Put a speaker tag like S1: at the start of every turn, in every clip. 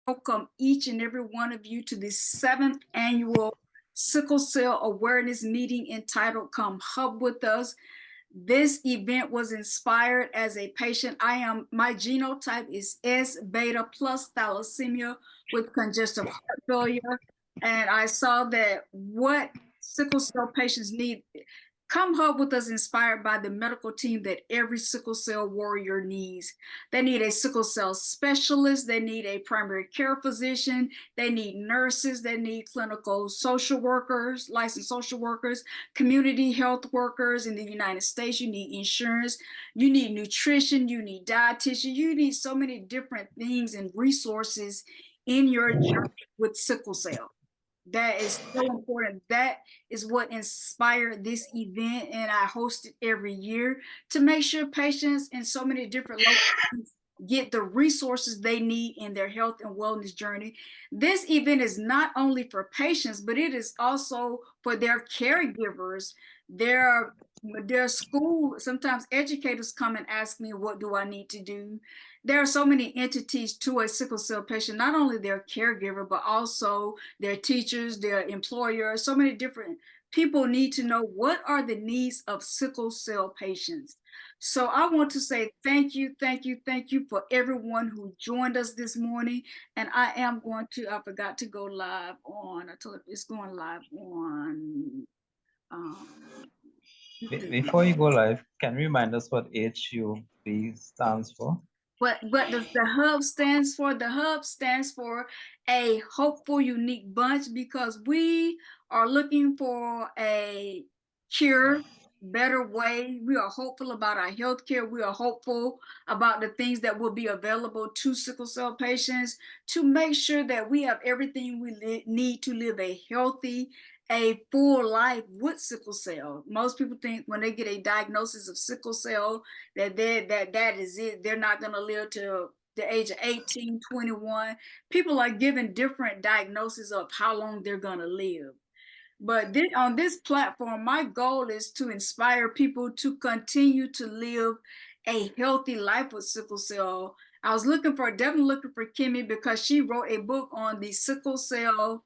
S1: welcome each and every one of you to the 7th annual Sickle Cell Awareness Meeting entitled Come Hub With Us. This event was inspired as a patient. My genotype is S beta plus thalassemia with congestive heart failure. And I saw that what sickle cell patients need. Come Hub With Us inspired by the medical team that every sickle cell warrior needs. They need a sickle cell specialist, they need a primary care physician, they need nurses, they need clinical social workers, licensed social workers, community health workers in the United States. You need insurance, you need nutrition, you need dietitian, you need so many different things and resources in your journey with sickle cell. That is so important. That is what inspired this event, and I host it every year to make sure patients in so many different locations get the resources they need in their health and wellness journey. This event is not only for patients, but it is also for their caregivers, their school. Sometimes educators come and ask me, what do I need to do? There are so many entities to a sickle cell patient, not only their caregiver, but also their teachers, their employers. So many different people need to know what are the needs of sickle cell patients. So I want to say thank you, thank you, thank you for everyone who joined us this morning. And I forgot to go live on, I told you it's going live on um, YouTube.
S2: Before you go live, can you remind us what HUB stands for?
S1: What does the hub stands for? The hub stands for a hopeful, unique bunch, because we are looking for a cure, better way. We are hopeful about our healthcare. We are hopeful about the things that will be available to sickle cell patients to make sure that we have everything we need to live a healthy, a full life with sickle cell. Most people think when they get a diagnosis of sickle cell that is it. They're not going to live to the age of 18, 21. People are given different diagnoses of how long they're going to live. But on this platform, my goal is to inspire people to continue to live a healthy life with sickle cell. I was definitely looking for Kimmy because she wrote a book on the sickle cell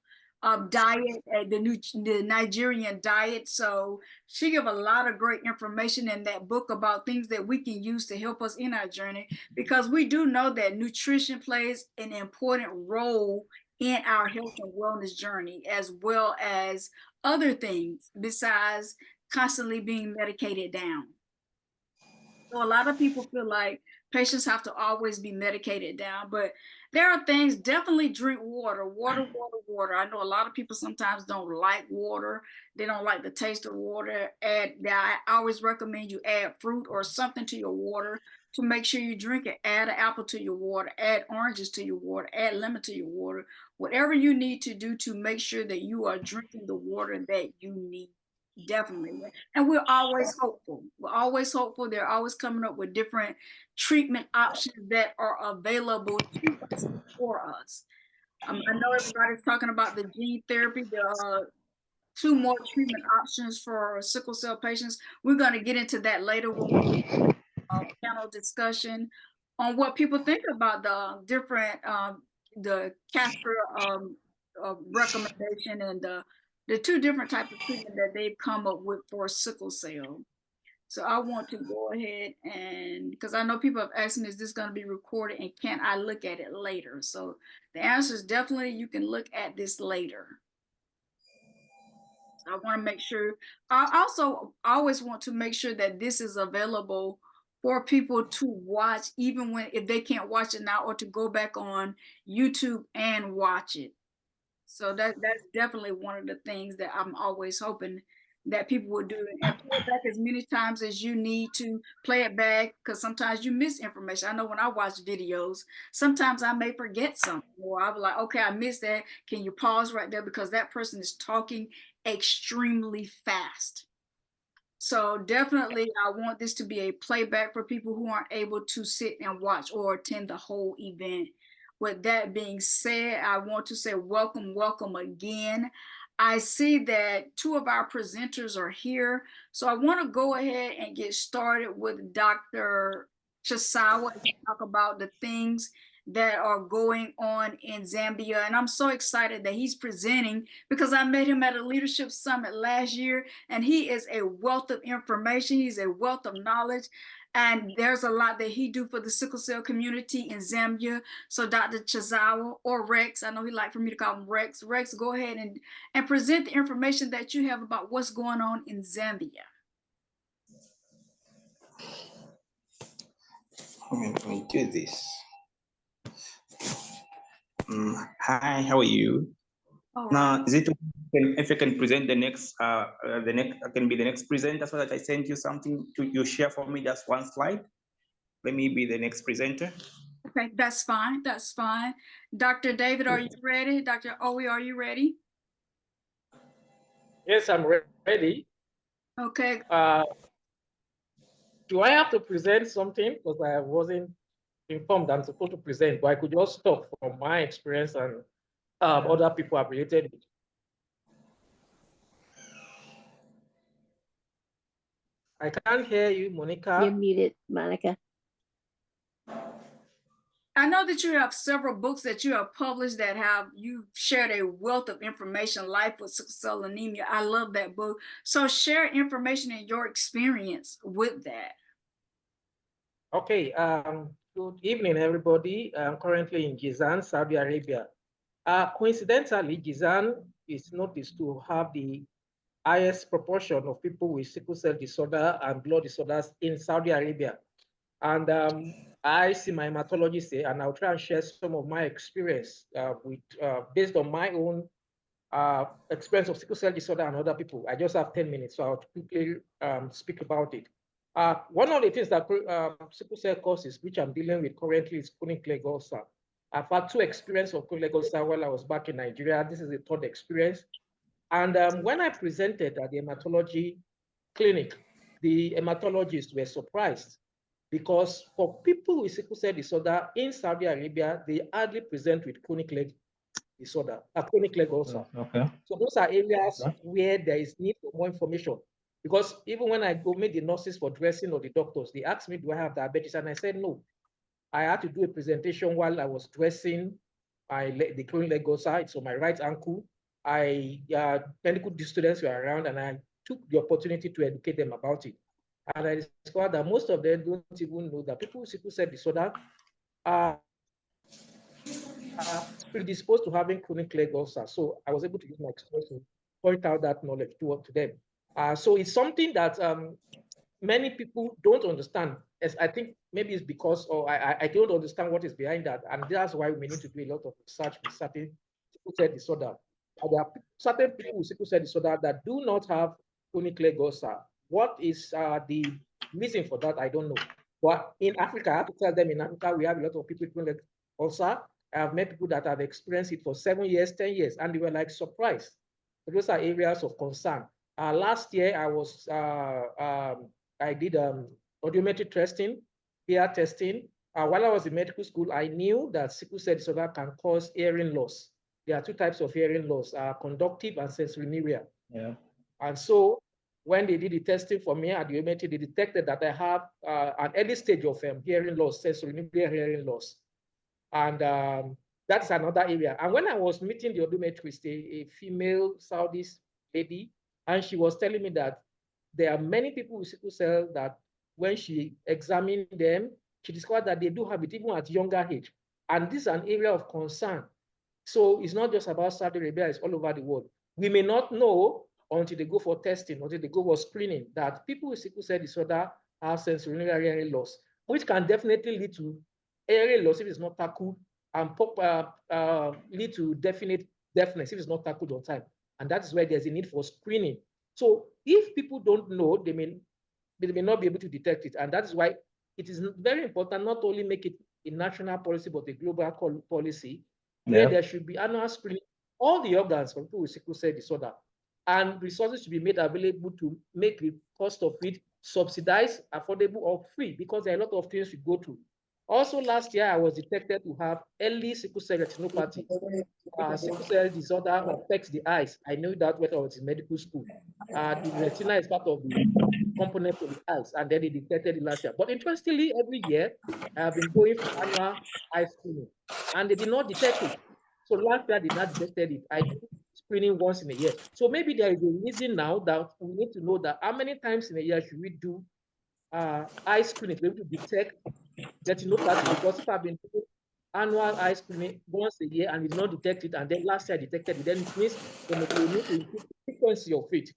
S1: diet, the Nigerian diet. So she gave a lot of great information in that book about things that we can use to help us in our journey, because we do know that nutrition plays an important role in our health and wellness journey, as well as other things besides constantly being medicated down. So a lot of people feel like patients have to always be medicated down, but there are things. Definitely drink water, water, water, water. I know a lot of people sometimes don't like water. They don't like the taste of water. I always recommend you add fruit or something to your water to make sure you drink it. Add an apple to your water, add oranges to your water, add lemon to your water. Whatever you need to do to make sure that you are drinking the water that you need. Definitely. And we're always hopeful. We're always hopeful. They're always coming up with different treatment options that are available to us for us. I know everybody's talking about the gene therapy. There are two more treatment options for sickle cell patients. We're going to get into that later when we do a panel discussion on what people think about the different, the Castro recommendation and the two different types of treatment that they've come up with for sickle cell. So I want to go ahead and, because I know people have asked me, is this going to be recorded and can I look at it later? So the answer is definitely you can look at this later. I want to make sure, I also always want to make sure that this is available for people to watch, even if they can't watch it now, or to go back on YouTube and watch it. So that's definitely one of the things that I'm always hoping that people will do, and play it back as many times as you need to play it back, because sometimes you miss information. I know when I watch videos, sometimes I may forget something, or I'll be like, okay, I missed that. Can you pause right there? Because that person is talking extremely fast. So definitely, I want this to be a playback for people who aren't able to sit and watch or attend the whole event. With that being said, I want to say welcome, welcome again. I see that two of our presenters are here. So I want to go ahead and get started with Dr. Chisawa and talk about the things that are going on in Zambia. And I'm so excited that he's presenting because I met him at a leadership summit last year, and he is a wealth of information. He's a wealth of knowledge. And there's a lot that he do for the sickle cell community in Zambia. So Dr. Chizawa, or Rex, I know he like for me to call him Rex. Rex, go ahead and present the information that you have about what's going on in Zambia.
S3: Let me do this. Hi, how are you?
S1: All
S3: Now,
S1: right.
S3: is it if you can present the next can be the next presenter so that I send you something to you share for me just one slide? Let me be the next presenter.
S1: Okay, that's fine. That's fine. Dr. David, are you ready? Dr. Owe, are you ready?
S4: Yes, I'm ready.
S1: Okay.
S4: Do I have to present something? Because I wasn't informed I'm supposed to present, but I could just talk from my experience and other people have related it. I can't hear you, Monica.
S5: You're muted, Monica.
S1: I know that you have several books that you have published that have you shared a wealth of information, Life with Sickle Cell Anemia. I love that book. So share information and your experience with that.
S4: Okay, good evening, everybody. I'm currently in Jizan, Saudi Arabia. Coincidentally, Jizan is noticed to have the highest proportion of people with sickle cell disorder and blood disorders in Saudi Arabia. And I see my hematologist say, and I'll try and share some of my experience based on my own experience of sickle cell disorder and other people. I just have 10 minutes, so I'll quickly speak about it. One of the things that sickle cell causes, which I'm dealing with currently, is chronic leg ulcer. I've had 2 experiences of chronic leg ulcer while I was back in Nigeria. This is the 3rd experience. And when I presented at the hematology clinic, the hematologists were surprised because for people with sickle cell disorder in Saudi Arabia, they hardly present with chronic leg disorder, chronic leg ulcer.
S2: Okay.
S4: So those are areas where there is need for more information. Because even when I go meet the nurses for dressing or the doctors, they asked me, do I have diabetes? And I said, no. I had to do a presentation while I was dressing the chronic leg ulcer. It's on my right ankle. Medical students were around and I took the opportunity to educate them about it. And I discovered that most of them don't even know that people with sickle cell disorder are predisposed to having chronic leg ulcer. So I was able to use my experience to point out that knowledge to them. So it's something that many people don't understand. As I think maybe it's because I don't understand what is behind that. And that's why we need to do a lot of research with certain sickle cell disorder. There are certain people with sickle cell disorder that do not have chronic leg ulcer. What is the reason for that? I don't know. But in Africa, I have to tell them in Africa, we have a lot of people with chronic leg ulcer. I have met people that have experienced it for 7 years, 10 years, and they were like surprised. So those are areas of concern. Last year, I did audiometric testing, peer testing. While I was in medical school, I knew that sickle cell disorder can cause hearing loss. There are 2 types of hearing loss, conductive and sensorineuria.
S2: Yeah.
S4: And so when they did the testing for me at the audiometry, they detected that I have an early stage of hearing loss, sensorineuria hearing loss. And that's another area. And when I was meeting the audiometrist, a female Saudi lady, and she was telling me that there are many people with sickle cell that when she examined them, she discovered that they do have it even at younger age. And this is an area of concern. So it's not just about Saudi Arabia, it's all over the world. We may not know until they go for testing, until they go for screening, that people with sickle cell disorder have sensorineural hearing loss, which can definitely lead to hearing loss if it's not tackled, and lead to definite deafness if it's not tackled on time. And that is where there's a need for screening. So if people don't know, they may not be able to detect it. And that is why it is very important not only make it a national policy, but a global policy, where there should be annual screening all the organs for people with sickle cell disorder. And resources should be made available to make the cost of it subsidized, affordable, or free, because there are a lot of things we go through. Also, last year, I was detected to have early sickle cell retinopathy. Sickle cell disorder affects the eyes. I knew that when I was in medical school. The retina is part of the component of the eyes, and then they detected it last year. But interestingly, every year, I have been going for annual eye screening, and they did not detect it. So last year, they did not detect it. I do screening once in a year. So maybe there is a reason now that we need to know that how many times in a year should we do eye screening to be able to detect retinopathy, because if I've been doing annual eye screening once a year and did not detect it, and then last year I detected it, then it means we need to increase the frequency of it.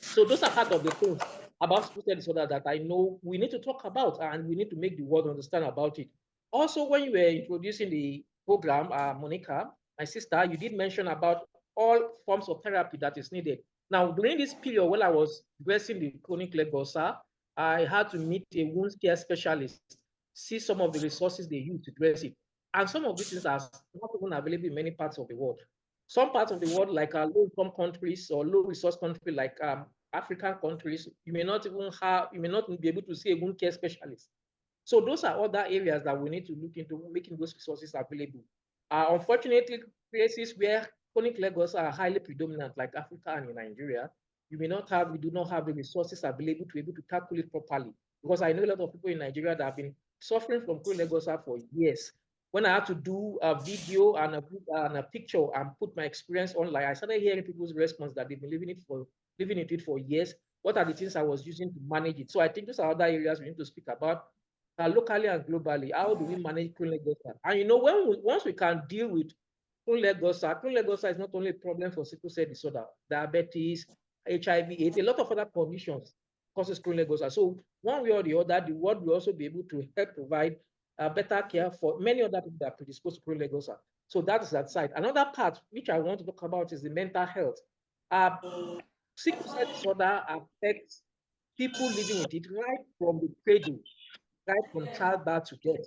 S4: So those are part of the things about sickle cell disorder that I know we need to talk about, and we need to make the world understand about it. Also, when you were introducing the program, Monica, my sister, you did mention about all forms of therapy that is needed. Now, during this period when I was addressing the chronic leg ulcer, I had to meet a wound care specialist, see some of the resources they use to address it. And some of these things are not even available in many parts of the world. Some parts of the world, like low-income countries or low-resource countries like African countries, you may not be able to see a wound care specialist. So those are other areas that we need to look into, making those resources available. Unfortunately, places where chronic leg ulcers are highly predominant, like Africa and in Nigeria, we do not have the resources available to be able to tackle it properly. Because I know a lot of people in Nigeria that have been suffering from chronic leg ulcer for years. When I had to do a video and a picture and put my experience online, I started hearing people's response that they've been living it for years. What are the things I was using to manage it? So I think those are other areas we need to speak about locally and globally. How do we manage chronic leg ulcer? And once we can deal with chronic leg ulcer is not only a problem for sickle cell disorder, diabetes, HIV/AIDS, a lot of other conditions causes chronic leg ulcer. So one way or the other, the world will also be able to help provide better care for many other people that are predisposed to chronic leg ulcer. So that's that side. Another part which I want to talk about is the mental health. Sickle cell disorder affects people living with it right from the cradle, right from childbirth to death,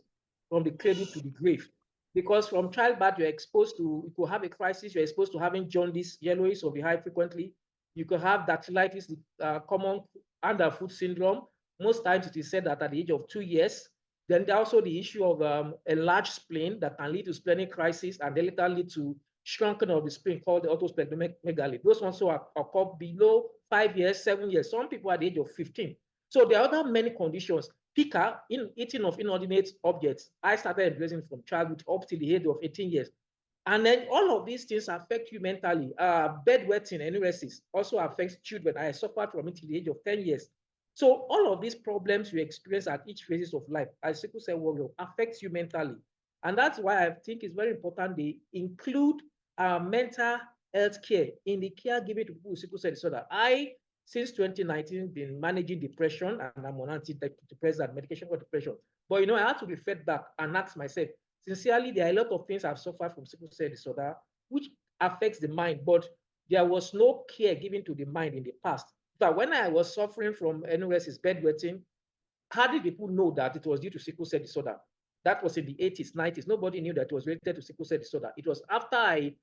S4: from the cradle to the grave. Because from childbirth, you could have a crisis, you're exposed to having jaundice, yellowish of the eye frequently. You could have dactylitis, the common underfoot syndrome. Most times it is said that at the age of 2 years. Then there's also the issue of a large spleen that can lead to splenic crisis and then later lead to shrunken of the spleen called the autosplenomegaly. Those ones occur below 5 years, 7 years. Some people at the age of 15. So there are other many conditions. Pica, eating of inordinate objects. I started addressing from childhood up to the age of 18 years. And then all of these things affect you mentally. Bedwetting, enuresis also affects children. I suffered from it till the age of 10 years. So all of these problems you experience at each phase of life as sickle cell warrior affects you mentally. And that's why I think it's very important they include mental health care in the care given to people with sickle cell disorder. Since 2019, been managing depression, and I'm on antidepressant medication for depression. But I had to reflect back and ask myself, sincerely, there are a lot of things I've suffered from sickle cell disorder, which affects the mind, but there was no care given to the mind in the past. But when I was suffering from enuresis, bedwetting, how did people know that it was due to sickle cell disorder? That was in the 80s, 90s. Nobody knew that it was related to sickle cell disorder. It was after I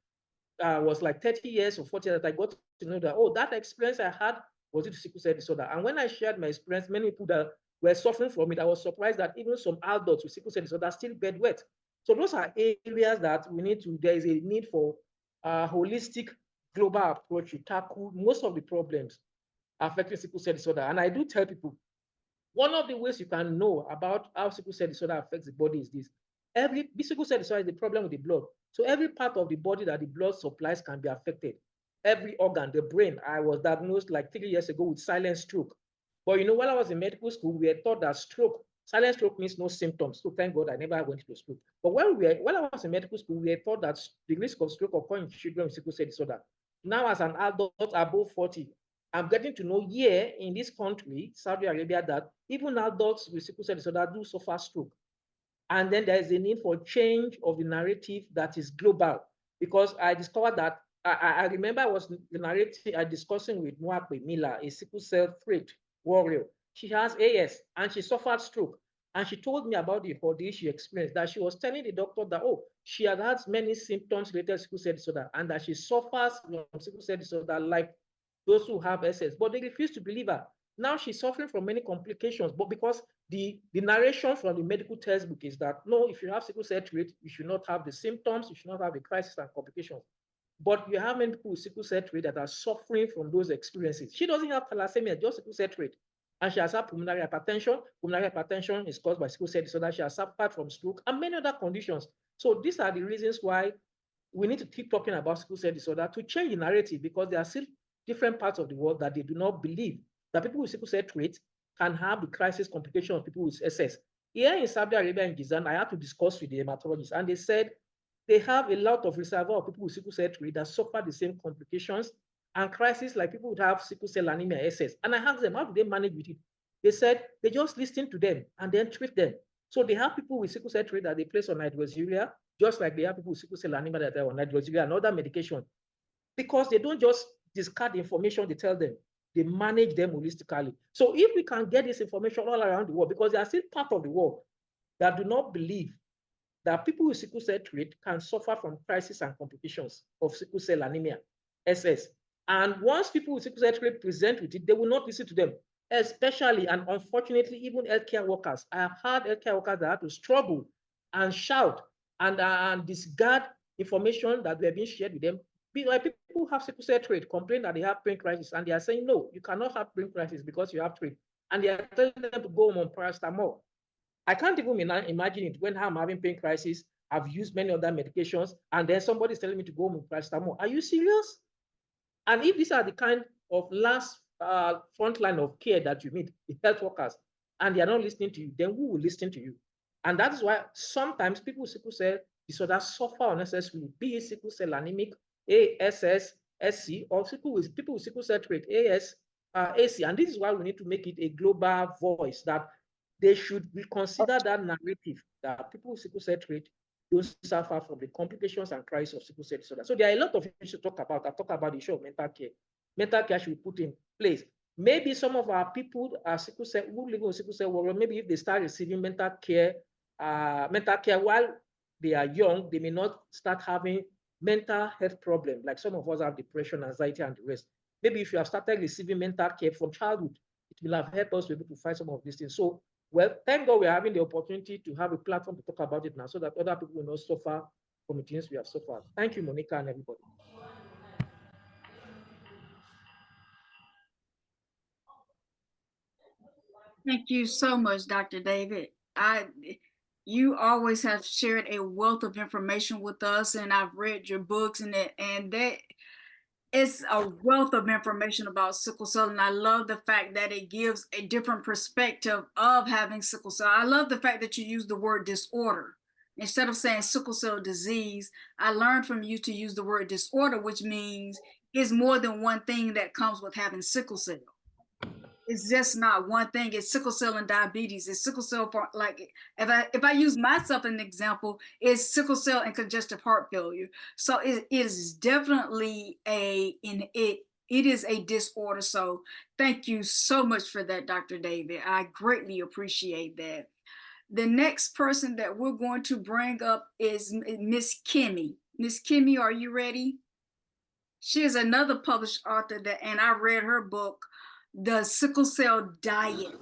S4: was like 30 years or 40 years that I got to know that, that experience I had was due to sickle cell disorder. And when I shared my experience, many people that were suffering from it, I was surprised that even some adults with sickle cell disorder still bedwet. So those are areas that there is a need for a holistic global approach to tackle most of the problems affecting sickle cell disorder. And I do tell people, one of the ways you can know about how sickle cell disorder affects the body is this. Sickle cell disorder is the problem with the blood. So every part of the body that the blood supplies can be affected. Every organ, the brain. I was diagnosed like 3 years ago with silent stroke. But while I was in medical school, we were taught that silent stroke means no symptoms. So thank God I never went to stroke. But while I was in medical school, we were taught that the risk of stroke occurs in children with sickle cell disorder. Now, as an adult above 40, I'm getting to know here in this country, Saudi Arabia, that even adults with sickle cell disorder do suffer stroke. And then there is a need for change of the narrative that is global. Because I discovered that, I remember I was discussing with Mwakwe Mila, a sickle cell trait warrior. She has AS and she suffered stroke. And she told me about the ordeal she experienced, that she was telling the doctor that, she had had many symptoms related to sickle cell disorder and that she suffers from sickle cell disorder like those who have SS, but they refuse to believe her. Now she's suffering from many complications, but because the narration from the medical textbook is that, no, if you have sickle cell trait, you should not have the symptoms, you should not have the crisis and complications. But you have many people with sickle cell trait that are suffering from those experiences. She doesn't have thalassemia, just sickle cell trait. And she has had pulmonary hypertension. Pulmonary hypertension is caused by sickle cell disorder. She has suffered from stroke and many other conditions. So these are the reasons why we need to keep talking about sickle cell disorder to change the narrative, because there are still different parts of the world that they do not believe that people with sickle cell trait can have the crisis complication of people with SS. Here in Saudi Arabia and Gizan, I had to discuss with the hematologists, and they said they have a lot of reservoir of people with sickle cell trait that suffer the same complications and crisis like people would have sickle cell anemia, SS. And I asked them, how do they manage with it? They said they just listen to them and then treat them. So they have people with sickle cell trait that they place on hydroxyurea, just like they have people with sickle cell anemia that are on hydroxyurea and other medication, because they don't just discard the information they tell them, they manage them holistically. So if we can get this information all around the world, because there are still part of the world that do not believe that people with sickle cell trait can suffer from crisis and complications of sickle cell anemia, SS. And once people with sickle cell trait present with it, they will not listen to them, especially and unfortunately, even healthcare workers. I have had healthcare workers that had to struggle and shout and discard information that were being shared with them. Like people who have sickle cell trait complain that they have brain crisis, and they are saying, no, you cannot have brain crisis because you have trait. And they are telling them to go on paracetamol. I can't even imagine it when I'm having pain crisis. I've used many other medications, and then somebody's telling me to go on paracetamol. Are you serious? And if these are the kind of last front line of care that you meet, the health workers, and they are not listening to you, then who will listen to you? And that is why sometimes people with sickle cell disorder suffer unnecessarily, be it sickle cell anemic, ASS, SC, or people with sickle cell trait, AS, AC. And this is why we need to make it a global voice, that they should reconsider that narrative that people with sickle cell trait don't suffer from the complications and crisis of sickle cell disorder. So there are a lot of issues to talk about. I talk about the issue of mental care. Mental care should be put in place. Maybe some of our people are sickle cell, who live with sickle cell, well, maybe if they start receiving mental care while they are young, they may not start having mental health problems. Like some of us have depression, anxiety, and the rest. Maybe if you have started receiving mental care from childhood, it will have helped us to be able to find some of these things. So, well, thank God we're having the opportunity to have a platform to talk about it now, so that other people will not suffer from the things we have suffered. Thank you, Monica, and everybody.
S1: Thank you so much, Dr. David. You always have shared a wealth of information with us, and I've read your books, and that it's a wealth of information about sickle cell, and I love the fact that it gives a different perspective of having sickle cell. I love the fact that you use the word disorder. Instead of saying sickle cell disease, I learned from you to use the word disorder, which means it's more than one thing that comes with having sickle cell. It's just not one thing. It's sickle cell and diabetes. It's sickle cell for, like, if I use myself as an example, it's sickle cell and congestive heart failure. So it is definitely it is a disorder. So thank you so much for that, Dr. David. I greatly appreciate that. The next person that we're going to bring up is Miss Kimmy. Miss Kimmy, are you ready? She is another published author and I read her book, The Sickle Cell Diet,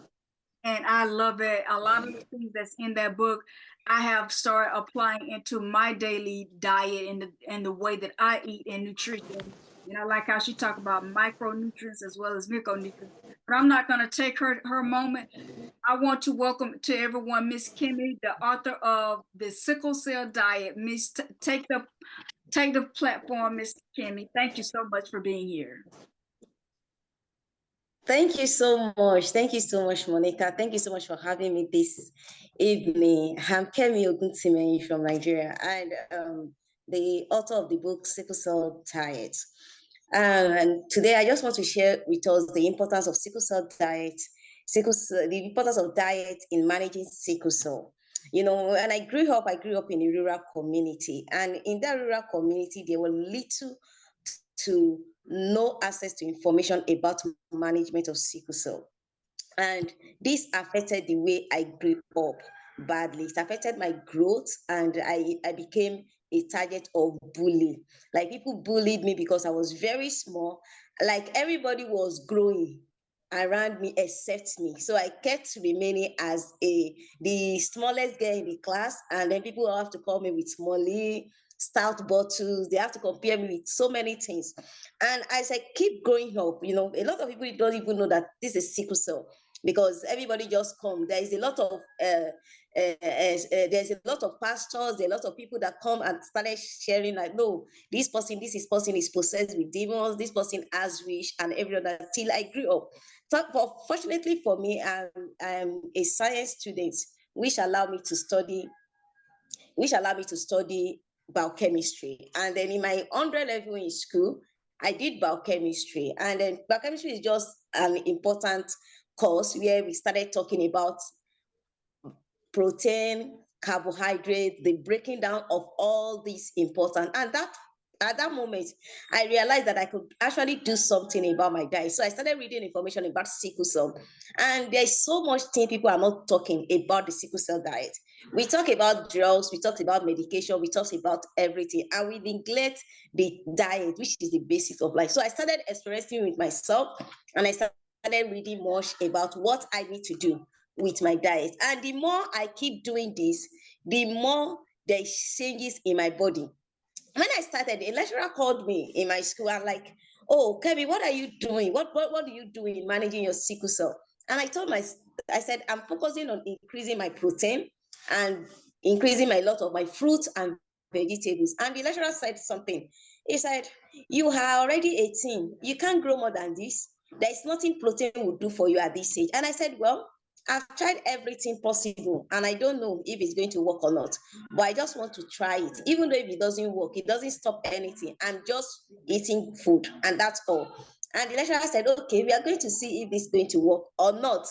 S1: and I love it. A lot of the things that's in that book, I have started applying into my daily diet and the way that I eat and nutrition. And I like how she talked about micronutrients as well as micronutrients. But I'm not going to take her moment. I want to welcome to everyone Miss Kimmy, the author of The Sickle Cell Diet. Miss, take the platform, Miss Kimmy. Thank you so much for being here.
S5: Thank you so much. Thank you so much, Monica. Thank you so much for having me this evening. I'm Kemi Oguntimehin from Nigeria, and the author of the book Sickle Cell Diet. And today I just want to share with us the importance of sickle cell diet, the importance of diet in managing sickle cell. You know, and I grew up in a rural community, and in that rural community, there were little to no access to information about management of sickle cell. And this affected the way I grew up badly. It affected my growth, and I became a target of bullying. Like, people bullied me because I was very small. Like, everybody was growing, around me except me. So I kept remaining as the smallest girl in the class, and then people have to call me with Smally, stout bottles. They have to compare me with so many things. And as I keep growing up, a lot of people don't even know that this is sickle cell, because everybody just come. There is a lot of there's a lot of pastors, there are a lot of people that come and started sharing like, no, this person is possessed with demons, this person has wish, and every other. Till I grew up. So, fortunately for me, I'm a science student, which allowed me to study biochemistry. And then in my 100 level in school, I did biochemistry. And then biochemistry is just an important course where we started talking about protein, carbohydrate, the breaking down of all these important. And that at that moment, I realized that I could actually do something about my diet. So I started reading information about sickle cell. And there's so much thing people are not talking about the sickle cell diet. We talk about drugs, we talk about medication, we talk about everything, and we neglect the diet, which is the basis of life. So I started experimenting with myself, and I started reading much about what I need to do with my diet. And the more I keep doing this, the more there's changes in my body. When I started, a lecturer called me in my school and like, oh, Kemi, what are you doing? What do you do in managing your sickle cell? And I said, I'm focusing on increasing my protein and increasing my lot of my fruits and vegetables. And the lecturer said something. He said, you are already 18. You can't grow more than this. There is nothing protein will do for you at this age. And I said, well, I've tried everything possible, and I don't know if it's going to work or not, but I just want to try it. Even though if it doesn't work, it doesn't stop anything. I'm just eating food, and that's all. And the lecturer said, okay, we are going to see if this is going to work or not.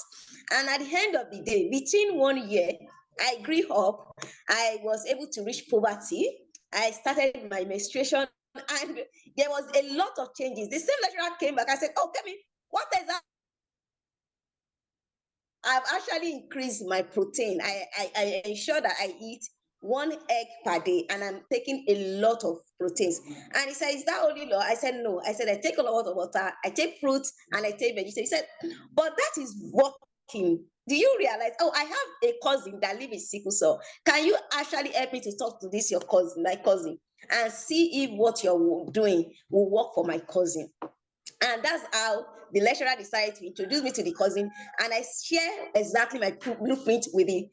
S5: And at the end of the day, between 1 year, I grew up, I was able to reach puberty, I started my menstruation, and there was a lot of changes. The same lecturer came back. I said, oh, Kemi, what is that? I've actually increased my protein. I ensure that I eat 1 egg per day, and I'm taking a lot of proteins. And he said, is that only law? I said, no. I said, I take a lot of water, I take fruits, and I take vegetables. He said, but that is working. Do you realize? Oh, I have a cousin that lives in sickle cell. Can you actually help me to talk to this, your cousin, my cousin, and see if what you're doing will work for my cousin? And that's how the lecturer decided to introduce me to the cousin, and I share exactly my blueprint with the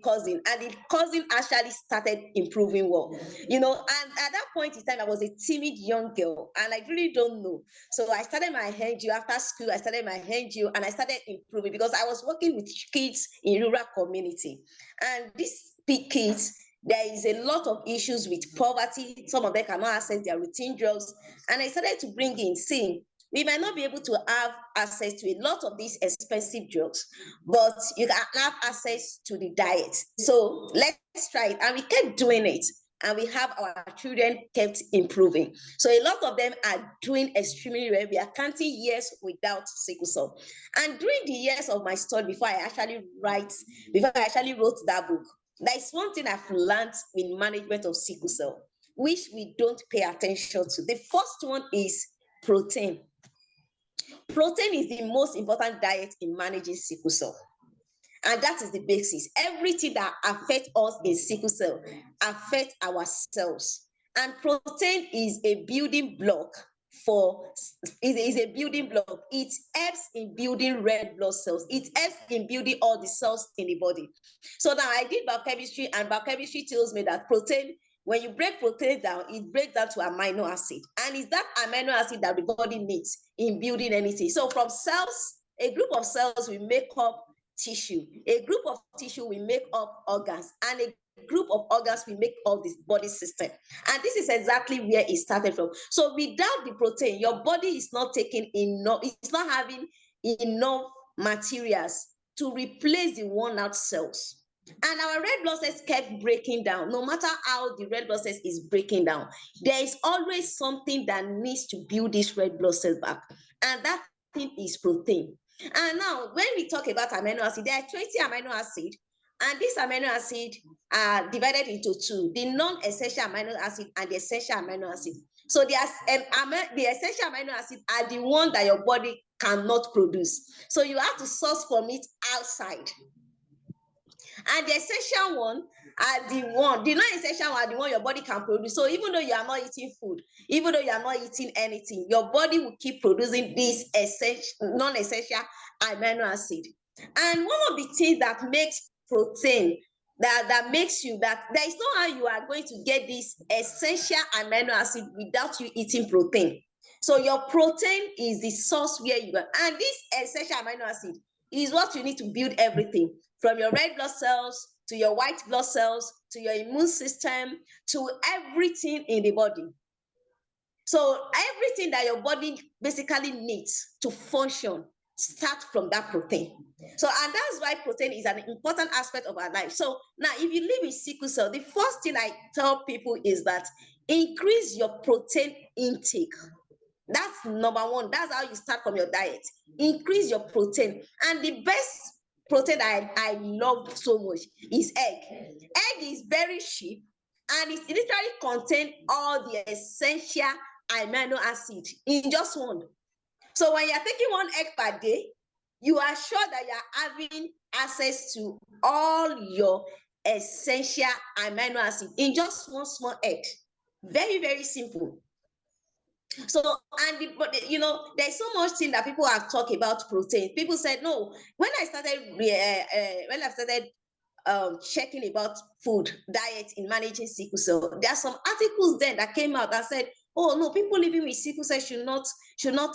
S5: cousin, and the cousin actually started improving well, and at that point in time, I was a timid young girl, and I really don't know. So I started my NGO after school. I started my NGO, and I started improving because I was working with kids in rural community, and these kids, there is a lot of issues with poverty. Some of them cannot access their routine drugs. And I started to bring in, see, we might not be able to have access to a lot of these expensive drugs, but you can have access to the diet. So let's try it. And we kept doing it. And we have our children kept improving. So a lot of them are doing extremely well. We are counting years without sickle cell. And during the years of my study, before I actually wrote that book, there is one thing I've learned in management of sickle cell, which we don't pay attention to. The first one is protein. Protein is the most important diet in managing sickle cell. And that is the basis. Everything that affects us in sickle cell affects our cells. And protein is a building block It helps in building red blood cells. It helps in building all the cells in the body. So now I did biochemistry, and biochemistry tells me that protein, when you break protein down, it breaks down to amino acid. And it's that amino acid that the body needs in building anything. So from cells, a group of cells will make up tissue. A group of tissue will make up organs, and a group of organs will make up this body system. And this is exactly where it started from. So without the protein, your body is not taking enough, it's not having enough materials to replace the worn out cells. And our red blood cells kept breaking down. No matter how the red blood cells is breaking down, there is always something that needs to build these red blood cells back. And that thing is protein. And now, when we talk about amino acid, there are 20 amino acids, and these amino acids are divided into two: the non-essential amino acid and the essential amino acid. So the essential amino acids are the one that your body cannot produce. So you have to source from it outside. And the essential one are the non-essential one are the one your body can produce. So even though you are not eating food, even though you are not eating anything, your body will keep producing this non-essential amino acid. And one of the things that makes protein, that makes you, that there is no how you are going to get this essential amino acid without you eating protein. So your protein is the source where you are, and this essential amino acid is what you need to build everything, from your red blood cells to your white blood cells to your immune system to everything in the body. So everything that your body basically needs to function starts from that protein. So, and that's why protein is an important aspect of our life. So now, if you live with sickle cell, the first thing I tell people is that increase your protein intake. That's number one. That's how you start from your diet. Increase your protein. And the best protein I love so much is egg. Egg is very cheap, and it literally contains all the essential amino acid in just one. So when you're taking one egg per day, you are sure that you're having access to all your essential amino acid in just one small egg. Very, very simple. So, and there's so much thing that people have talked about protein. People said, no, when I started checking about food diet in managing sickle cell, there are some articles then that came out that said, oh no, people living with sickle cell should not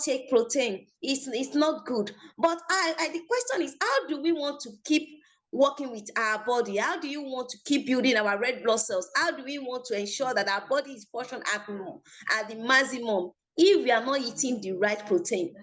S5: take protein. It's not good. But the question is, how do we want to keep working with our body? How do you want to keep building our red blood cells? How do we want to ensure that our body is functioning at the maximum if we are not eating the right protein?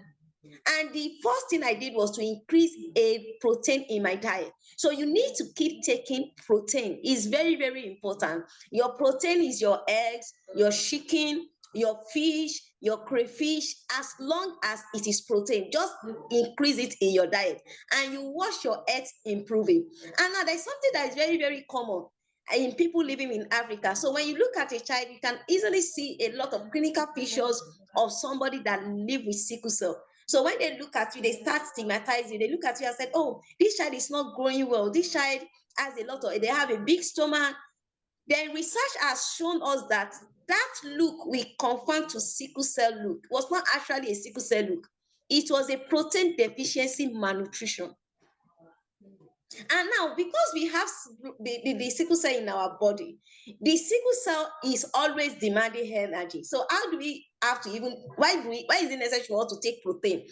S5: And the first thing I did was to increase a protein in my diet. So you need to keep taking protein. It's very, very important. Your protein is your eggs, your chicken, your fish, your crayfish. As long as it is protein, just increase it in your diet, and you watch your health improving. And now there's something that is very, very common in people living in Africa. So when you look at a child, you can easily see a lot of clinical pictures of somebody that live with sickle cell. So when they look at you, they start stigmatizing. They look at you and say, oh, this child is not growing well. This child has they have a big stomach. Then research has shown us that look we confirmed to sickle cell look was not actually a sickle cell look. It was a protein deficiency malnutrition. And now, because we have the sickle cell in our body, the sickle cell is always demanding energy. So how do we have to why is it necessary for us to take protein?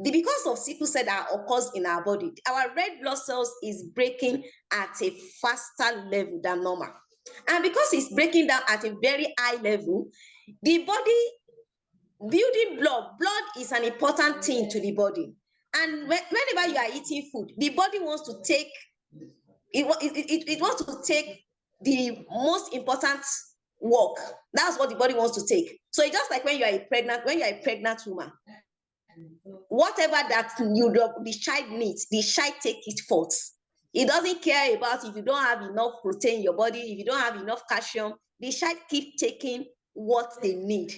S5: Because of sickle cell that occurs in our body, our red blood cells is breaking at a faster level than normal. And because it's breaking down at a very high level, the body building blood is an important thing to the body. And whenever you are eating food, the body wants to take it wants to take the most important work. That's what the body wants to take. So it's just like when you are a pregnant woman, whatever that the child needs, the child takes it first. It doesn't care about if you don't have enough protein in your body, if you don't have enough calcium. The child keeps taking what they need,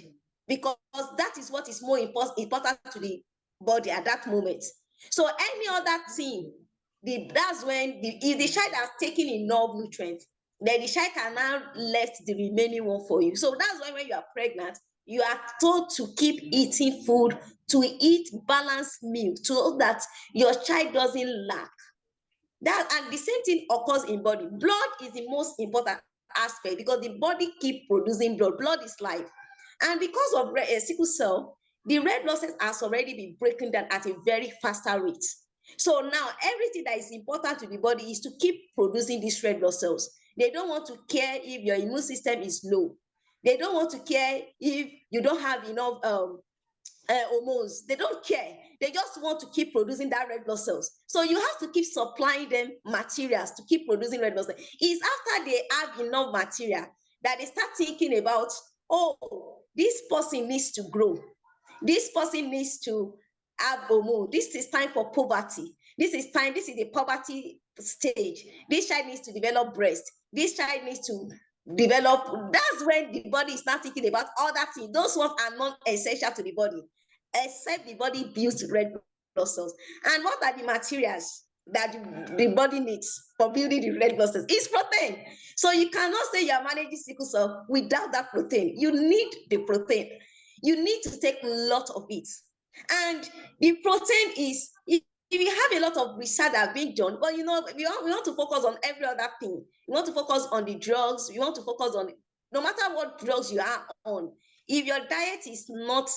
S5: because that is what is more important to the body at that moment. So any other thing, that's when if the child has taken enough nutrients, then the child can now left the remaining one for you. So that's why when you are pregnant, you are told to keep eating food, to eat balanced meal, so that your child doesn't lack. And the same thing occurs in body. Blood is the most important aspect, because the body keeps producing blood. Blood is life. And because of sickle cell, the red blood cells has already been breaking down at a very faster rate. So now everything that is important to the body is to keep producing these red blood cells. They don't want to care if your immune system is low. They don't want to care if you don't have enough hormones. They don't care. They just want to keep producing that red blood cells. So you have to keep supplying them materials to keep producing red blood cells. It's after they have enough material that they start thinking about, oh, this person needs to grow. This person needs to have hormone. This is time for puberty. This is the poverty stage. This child needs to develop breast. This child needs to develop. That's when the body is not thinking about all that things. Those ones are non-essential to the body. except the body builds red blood cells. And what are the materials that the body needs for building the red blood cells? It's protein. So you cannot say you're managing sickle cell without that protein. You need the protein. You need to take a lot of it. And the protein is, if you have a lot of research that have been done, but we want to focus on every other thing. We want to focus on the drugs. We want to focus on, no matter what drugs you are on, if your diet is not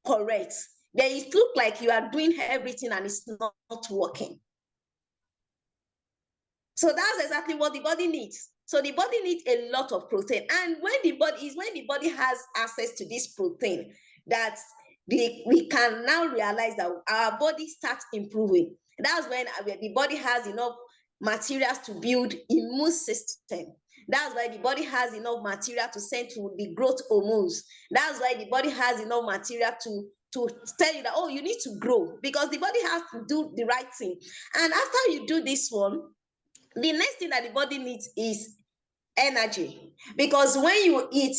S5: correct, then it looks like you are doing everything and it's not working. So that's exactly what the body needs. So the body needs a lot of protein. And when the body has access to this protein, that we can now realize that our body starts improving. That's when the body has enough materials to build immune system. That's why the body has enough material to send to the growth hormones. That's why the body has enough material to tell you that, oh, you need to grow, because the body has to do the right thing. And after you do this one, the next thing that the body needs is energy. Because when you eat,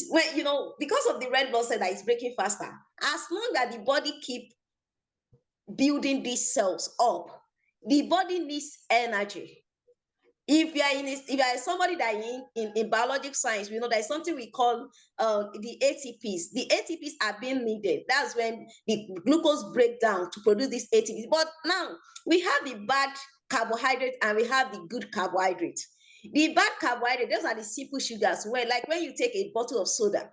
S5: because of the red blood cell that is breaking faster, as long as the body keep building these cells up, the body needs energy. If you are somebody that in biologic science, we know there's something we call the ATPs. The ATPs are being needed. That's when the glucose break down to produce these ATPs. But now we have the bad carbohydrate and we have the good carbohydrate. The bad carbohydrate, those are the simple sugars, where like when you take a bottle of soda,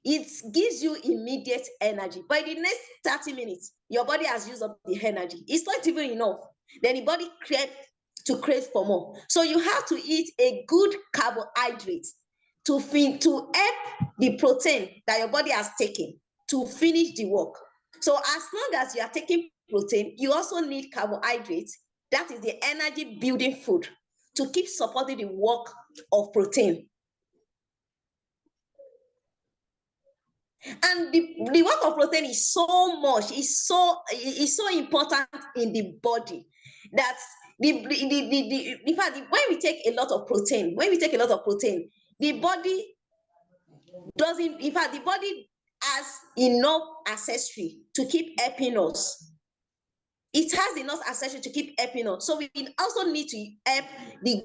S5: it gives you immediate energy. By the next 30 minutes, your body has used up the energy. It's not even enough. Then the body crave for more. So you have to eat a good carbohydrate to help the protein that your body has taken to finish the work. So as long as you are taking protein, you also need carbohydrates. That is the energy building food to keep supporting the work of protein. And the work of protein is so much, is so important in the body that in fact, when we take a lot of protein, the body doesn't, in fact, the body has enough accessory to keep helping us. It has enough accessory to keep helping us. So we also need to help the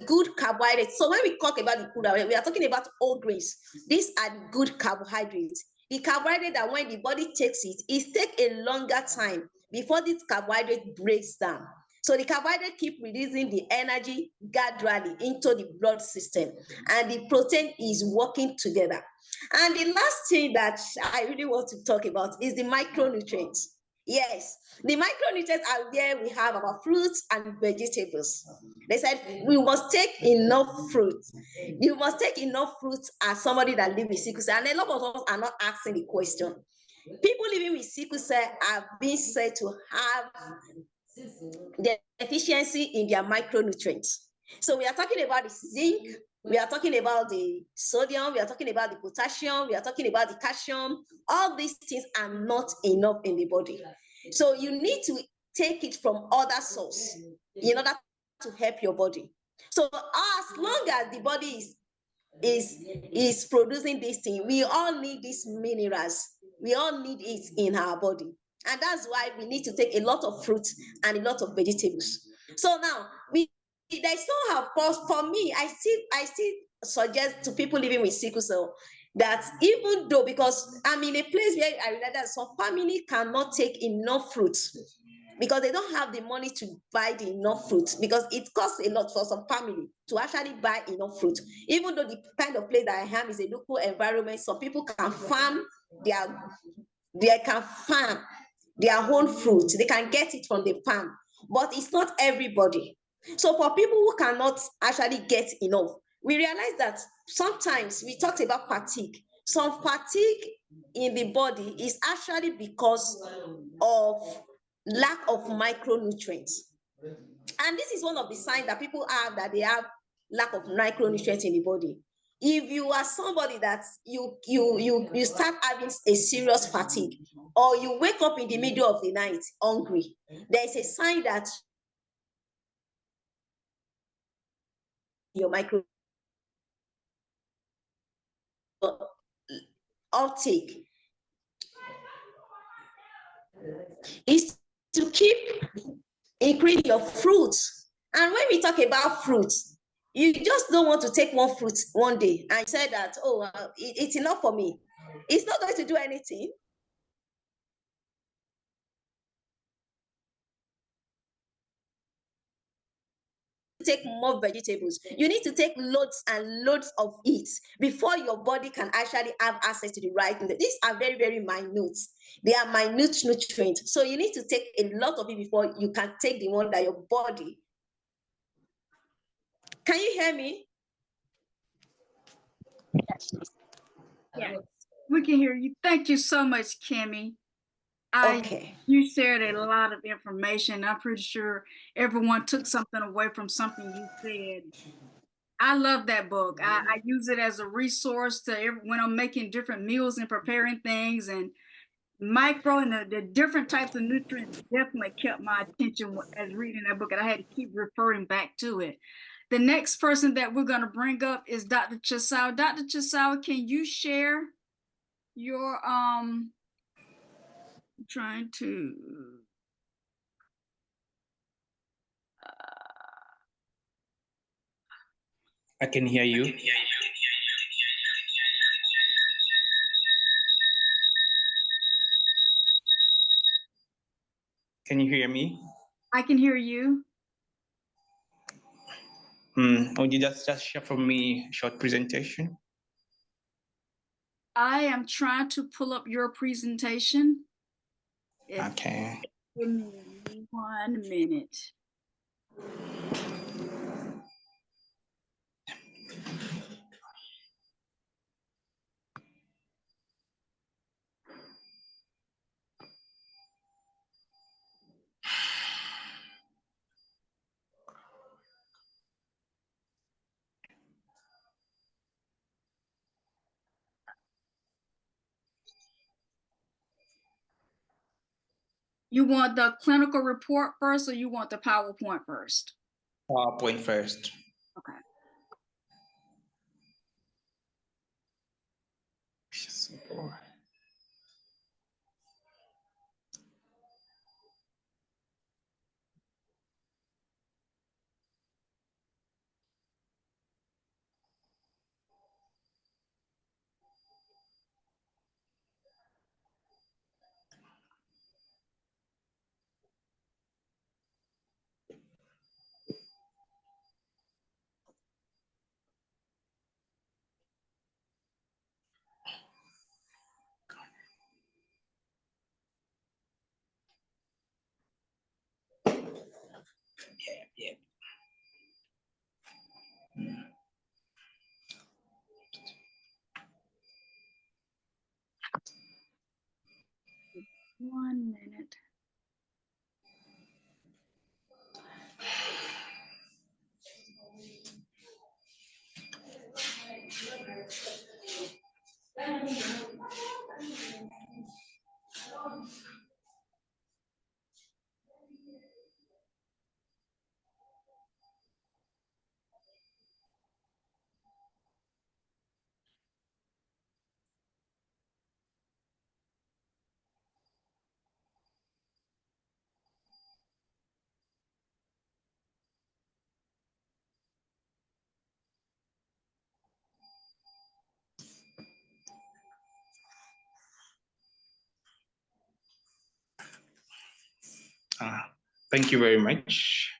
S5: good carbohydrates. So when we talk about the good, we are talking about whole grains. These are the good carbohydrates. The carbohydrate that when the body takes it takes a longer time before this carbohydrate breaks down. So the carbohydrate keep releasing the energy gradually into the blood system, and the protein is working together. And the last thing that I really want to talk about is the micronutrients. Yes, the micronutrients are where we have our fruits and vegetables. They said we must take enough fruit. You must take enough fruit as somebody that lives with sickle cell. And a lot of us are not asking the question. People living with sickle cell are being said to have deficiency in their micronutrients. So we are talking about the zinc, we are talking about the sodium, we are talking about the potassium, we are talking about the calcium. All these things are not enough in the body. So you need to take it from other sources in order to help your body. So as long as the body is producing this thing, we all need these minerals. We all need it in our body. And that's why we need to take a lot of fruits and a lot of vegetables. So now they still have, for me, I still suggest to people living with sickle cell that even though, because I'm in a place where I realize that some family cannot take enough fruits because they don't have the money to buy the enough fruit, because it costs a lot for some family to actually buy enough fruit. Even though the kind of place that I am is a local environment, some people can farm their own fruit. They can get it from the farm, but it's not everybody. So for people who cannot actually get enough, we realize that sometimes we talked about fatigue. Some fatigue in the body is actually because of lack of micronutrients. And this is one of the signs that people have, that they have lack of micronutrients in the body. If you are somebody that you start having a serious fatigue, or you wake up in the middle of the night hungry, there is a sign that your micro uptake. is to keep increasing your fruits. And when we talk about fruits, you just don't want to take one fruit one day and say that, oh, it's enough for me. It's not going to do anything. Take more vegetables. You need to take loads and loads of it before your body can actually have access to the right thing. These are very, very minute. They are minute nutrients. So you need to take a lot of it before you can take the one that your body. Can you hear me?
S1: Yes, we can hear you. Thank you so much, Kimmy.
S5: Okay.
S1: You shared a lot of information. I'm pretty sure everyone took something away from something you said. I love that book. I use it as a resource when I'm making different meals and preparing things, and micro and the different types of nutrients definitely kept my attention as reading that book, and I had to keep referring back to it. The next person that we're going to bring up is Dr. Chisawa. Dr. Chisawa, can you share your trying to
S3: I can hear you. Can you hear me?
S1: I can hear you.
S3: Would you just share for me a short presentation?
S1: I am trying to pull up your presentation.
S3: Okay.
S1: Give me 1 minute. You want the clinical report first, or you want the PowerPoint first?
S3: PowerPoint first.
S1: Okay.
S3: Yeah.
S1: 1 minute.
S3: Thank you very much,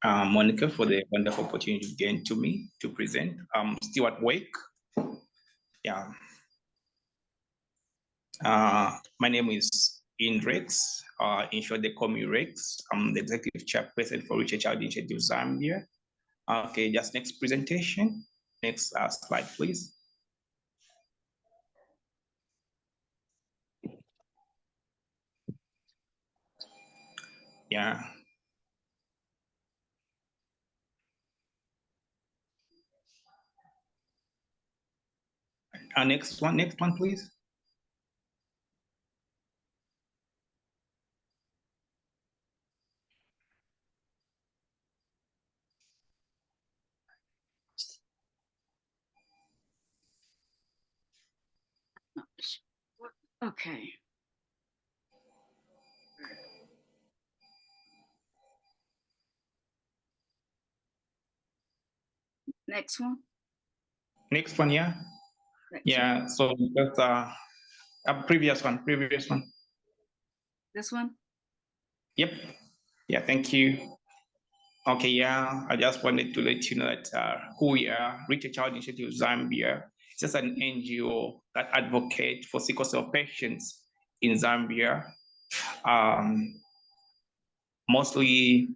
S3: Monica, for the wonderful opportunity again to me to present. I'm still at work. Yeah. My name is Rex. In short, they call me Rex. I'm the executive chairperson for Research Child Initiative Zambia. Okay, just next presentation. Next slide, please. Yeah. Next one, please.
S1: Okay. Next one.
S3: Next one, yeah.
S1: Next
S3: Yeah.
S1: one.
S3: So that's a previous one.
S1: This one.
S3: Yep. Yeah. Thank you. Okay, yeah, I just wanted to let you know that who we are, Reach a Child Initiative Zambia. It's just an NGO that advocates for sickle cell patients in Zambia. Mostly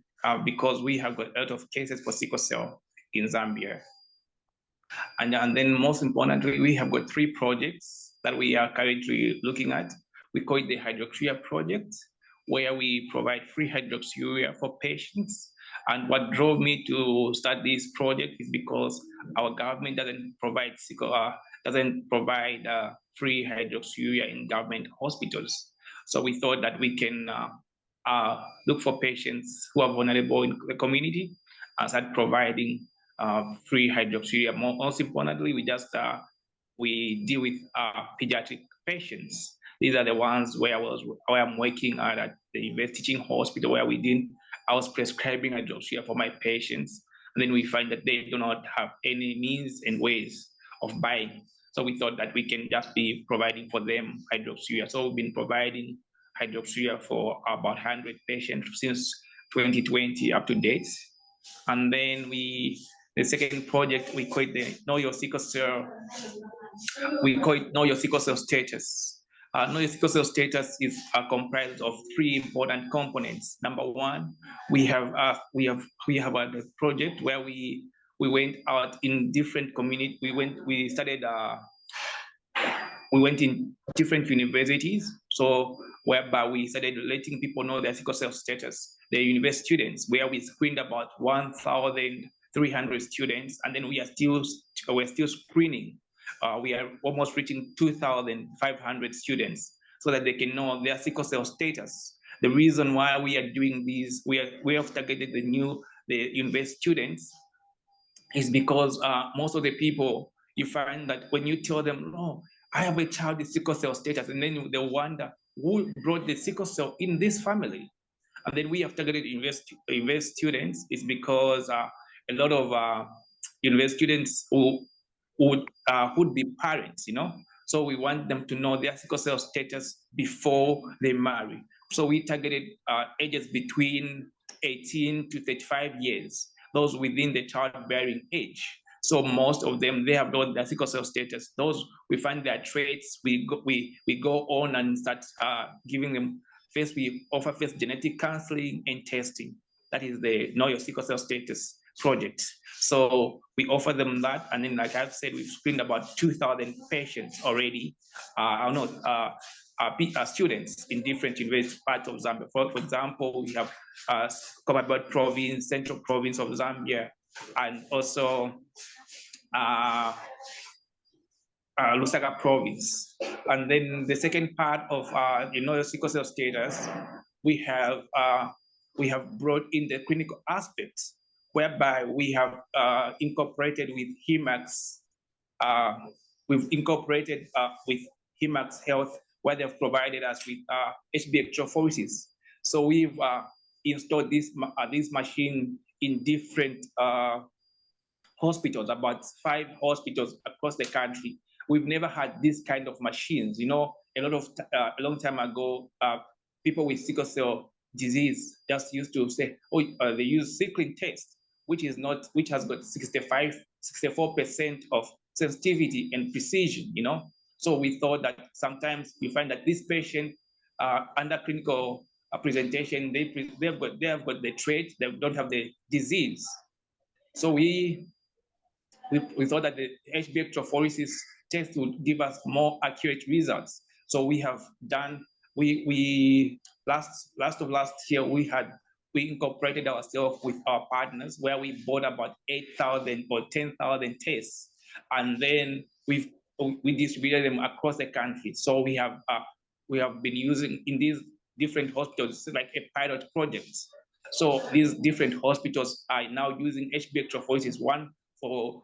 S3: because we have got a lot of cases for sickle cell in Zambia. And then most importantly, we have got 3 projects that we are currently looking at. We call it the hydroxyurea project, where we provide free hydroxyurea for patients. And what drove me to start this project is because our government doesn't provide free hydroxyurea in government hospitals. So we thought that we can look for patients who are vulnerable in the community and start providing free hydroxyurea. Most importantly, we deal with pediatric patients. These are the ones where I'm working at the university teaching hospital where I was prescribing hydroxyurea for my patients. And then we find that they do not have any means and ways of buying. So we thought that we can just be providing for them hydroxyurea. So we've been providing hydroxyurea for about 100 patients since 2020 up to date. And then the second project, we call it the Know Your Sickle Cell. We call it Know Your Sickle Cell Status. Know Your Sickle Cell Status is comprised of 3 important components. Number 1, we have a project where we went out in different communities. We went in different universities, so whereby we started letting people know their sickle cell status, the university students, where we screened about 1,300 students, and then we're still screening. We are almost reaching 2,500 students so that they can know their sickle cell status. The reason why we are doing this, we have targeted the university students, is because most of the people, you find that when you tell them, "Oh, I have a child with sickle cell status," and then they wonder who brought the sickle cell in this family. And then we have targeted university students is because a lot of university students who would be parents, So we want them to know their sickle cell status before they marry. So we targeted ages between 18 to 35 years, those within the childbearing age. So most of them, they have known their sickle cell status. Those, we find their traits, we go on and start giving them, we offer genetic counseling and testing. That is the Know Your Sickle Cell Status project. So we offer them that, and then, like I've said, we've screened about 2,000 patients already. Students in different university parts of Zambia. For example, we have Copperbelt Province, Central Province of Zambia, and also Lusaka Province. And then the second part of the sickle cell status, we have brought in the clinical aspects, whereby we have incorporated with HEMAX. We've incorporated with HEMAX Health, where they've provided us with HB electrophoresis. So we've installed this machine in different hospitals, about 5 hospitals across the country. We've never had this kind of machines. A long time ago, people with sickle cell disease just used to say, they use sickling test, which has got 64% of sensitivity and precision. So we thought that sometimes you find that this patient under clinical presentation, they have got the trait, they don't have the disease. So we thought that the HB electrophoresis test would give us more accurate results. So we have done, last year, we incorporated ourselves with our partners, where we bought about 8,000 or 10,000 tests, and then we distributed them across the country. So we have been using in these different hospitals, like a pilot project. So these different hospitals are now using HB electrophoresis, one for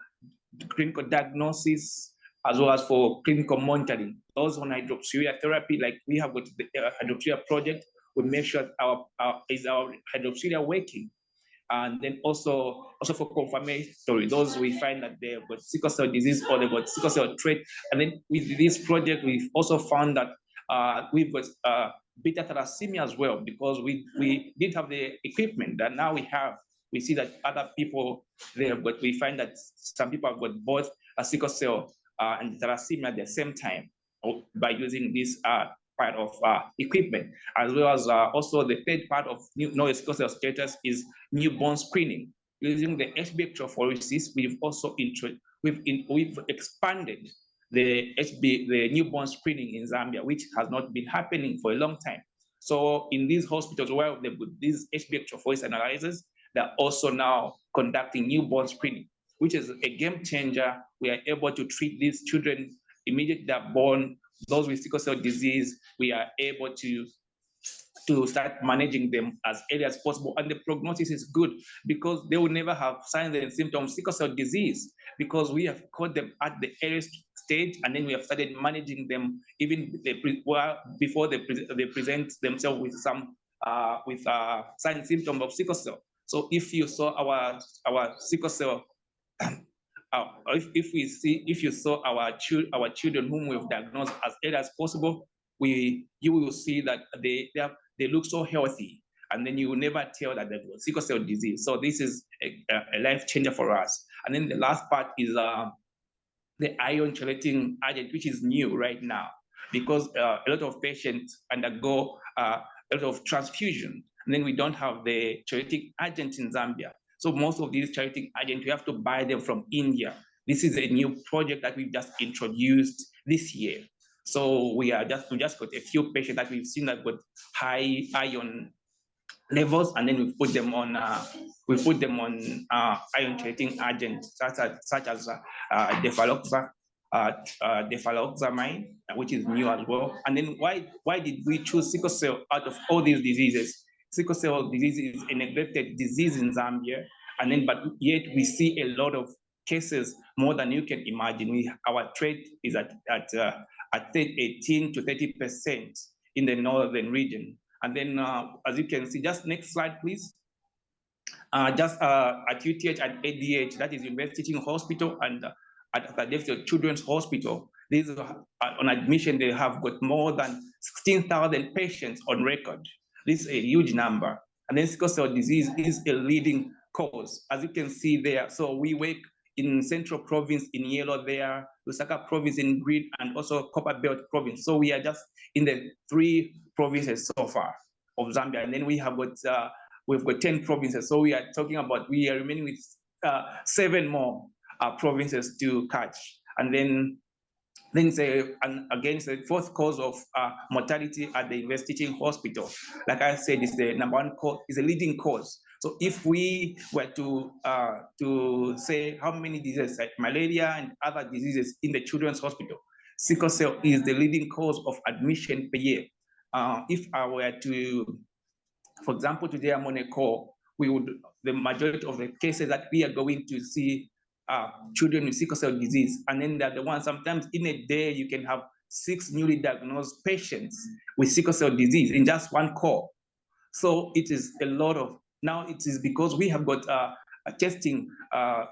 S3: clinical diagnosis, as well as for clinical monitoring. Those on hydroxyurea therapy, like we have got the hydroxyurea project, we make sure is our hydroxyurea working. And then also for confirmatory, those we find that they've got sickle cell disease or they've got sickle cell trait. And then with this project, we've also found that we've got betathalassaemia as well, because we didn't have the equipment that now we see that other people we find that some people have got both a sickle cell and thalassemia at the same time by using this part of equipment, as well as also the third part of sickle cell status is newborn screening. Using the electrophoresis, we've also we've expanded the newborn screening in Zambia, which has not been happening for a long time. So in these hospitals where they've got these electrophoresis analyzers, they're also now conducting newborn screening, which is a game changer. We are able to treat these children immediately they're born. Those with sickle cell disease, we are able to start managing them as early as possible. And the prognosis is good because they will never have signs and symptoms of sickle cell disease, because we have caught them at the earliest stage, and then we have started managing them even before they present themselves with some signs and symptoms of sickle cell. So if you saw our sickle cell, if you saw our children whom we've diagnosed as early as possible, you will see that they look so healthy, and then you will never tell that they've got sickle cell disease. So this is a life changer for us. And then the last part is the iron chelating agent, which is new right now, because a lot of patients undergo a lot of transfusion, and then we don't have the chelating agent in Zambia. So most of these chelating agents, we have to buy them from India. This is a new project that we've just introduced this year. So we just got a few patients that we've seen that got high iron levels, and then we put them on iron chelating agents such as dephaloxamine, which is new as well. And then why did we choose sickle cell out of all these diseases? Sickle cell disease is a neglected disease in Zambia, and then but yet we see a lot of cases, more than you can imagine. Our rate is at 18 to 30% in the northern region. And then, as you can see, just next slide, please. Just at UTH and ADH, that is University Teaching Hospital, and at the Children's Hospital, these on admission, they have got more than 16,000 patients on record. This is a huge number. And then sickle cell disease is a leading cause, as you can see there. So we work in Central Province in yellow there, Lusaka Province in green, and also Copper Belt Province. So we are just in the 3 provinces so far of Zambia, and then we have got we've got 10 provinces. So we are talking about we are remaining with 7 more provinces to catch, and then again, it's the 4th cause of mortality at the University Teaching Hospital. Like I said, it's the number 1 cause, is a leading cause. So if we were to say how many diseases like malaria and other diseases in the Children's Hospital, sickle cell is the leading cause of admission per year. If I were to, for example, today I'm on a call, the majority of the cases that we are going to see children with sickle cell disease, and then they're the ones, sometimes in a day you can have 6 newly diagnosed patients with sickle cell disease in just 1 call. So it is a lot of, now it is because we have got a testing,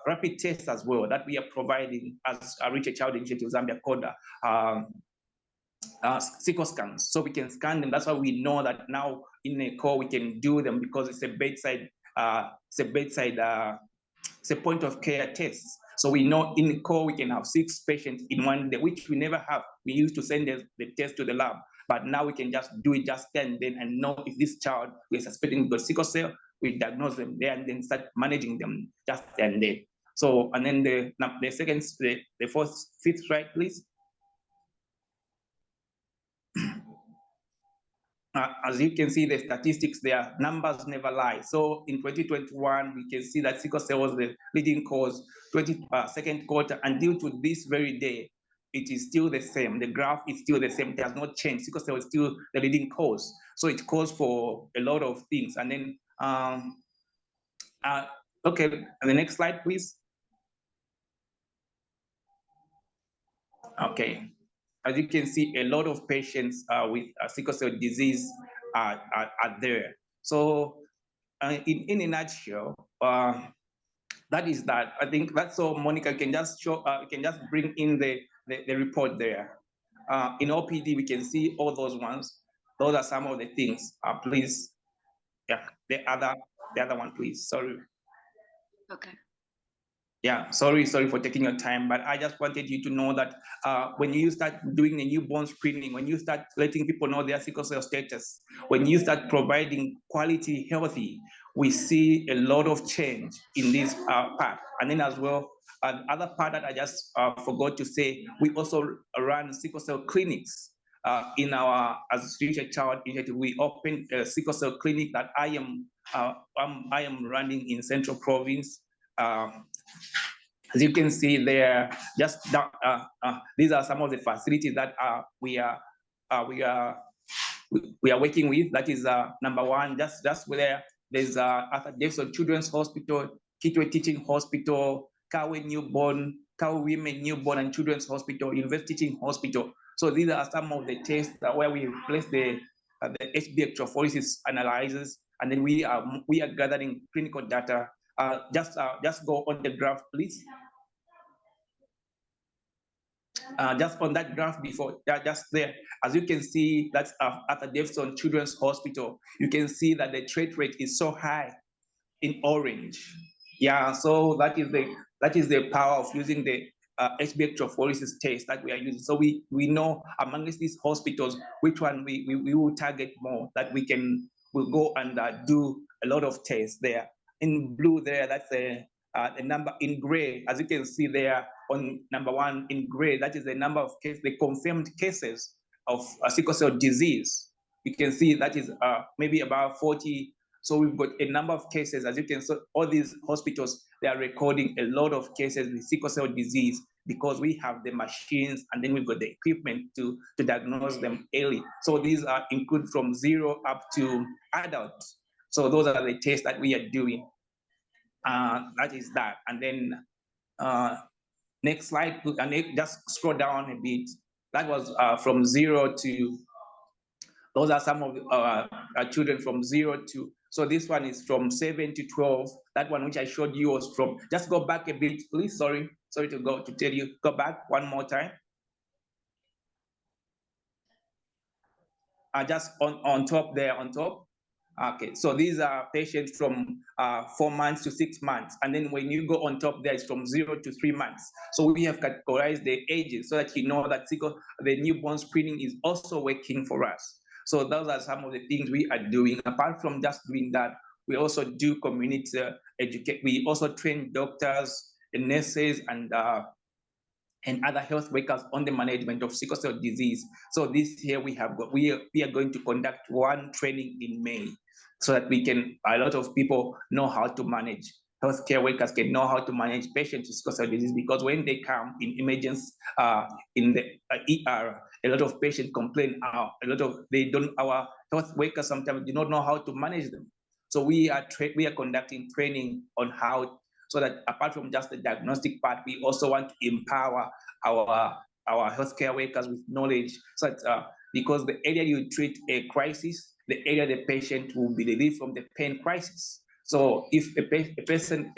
S3: rapid tests as well that we are providing as a Reach a Child Initiative Zambia called sickle scans. So we can scan them. That's why we know that now in a call we can do them, because it's a bedside, it's a point of care test. So we know in the call we can have 6 patients in 1 day, which we never have. We used to send the test to the lab, but now we can just do it just then and know if this child we're suspecting got sickle cell, we diagnose them there and then start managing them just then and there. So, and then the 4th, 5th slide, please. As you can see, the statistics there, numbers never lie. So in 2021, we can see that sickle cell was the leading cause, 2nd quarter, until to this very day, it is still the same. The graph is still the same. It has not changed. Sickle cell is still the leading cause. So it calls for a lot of things. And then, okay, and the next slide, please. Okay. As you can see, a lot of patients with sickle cell disease are there. So in a nutshell, that is that. I think that's all. Monica can just show, can just bring in the report there. In OPD, we can see all those ones. Those are some of the things. Please, yeah, the other one, please. Sorry.
S1: Okay.
S3: Yeah, sorry for taking your time, but I just wanted you to know that when you start doing the newborn screening, when you start letting people know their sickle cell status, when you start providing quality healthy, we see a lot of change in this part. And then as well, other part that I just forgot to say, we also run sickle cell clinics. In our as Future Child Initiative, we opened a sickle cell clinic that I am running in Central Province. As you can see there, just these are some of the facilities that we are working with. That is number one. Just where there's Arthur Davidson Children's Hospital, Kitwe Teaching Hospital, Kawe Newborn, Kawe Women Newborn and Children's Hospital, University Teaching Hospital. So these are some of the tests where we place the HB electrophoresis analyzers, and then we are gathering clinical data. Just go on the graph, please. Just on that graph before, just there, as you can see, that's at the Davidson Children's Hospital. You can see that the trait rate is so high in orange. Yeah, so that is the power of using the HB electrophoresis test that we are using. So we know amongst these hospitals which one we will target more, that we'll go and do a lot of tests there. In blue there, that's the number. In gray, as you can see there on number one in gray, that is the number of cases, the confirmed cases of sickle cell disease. You can see that is maybe about 40. So we've got a number of cases, as you can see, all these hospitals, they are recording a lot of cases with sickle cell disease because we have the machines and then we've got the equipment to diagnose them early. So these are include from 0 up to adult. So those are the tests that we are doing. That is that. And then next slide, and just scroll down a bit. That was from 0 to, those are some of our children from 0 to, so this one is from 7 to 12. That one which I showed you was from, just go back a bit, please. Sorry to tell you, go back one more time. Just on top there, on top. Okay, so these are patients from 4 months to 6 months. And then when you go on top there, it's from 0 to 3 months. So we have categorized the ages so that you know that the newborn screening is also working for us. So those are some of the things we are doing. Apart from just doing that, we also do community educate. We also train doctors and nurses and other health workers on the management of sickle cell disease. So this year we are going to conduct one training in May so that a lot of people know how to manage. Healthcare workers can know how to manage patients with sickle cell disease, because when they come in emergency in the ER, a lot of patients complain. Our health workers sometimes do not know how to manage them. So we are conducting training on how, so that apart from just the diagnostic part, we also want to empower our healthcare workers with knowledge, so that because the earlier you treat a crisis, the earlier the patient will be relieved from the pain crisis. So if a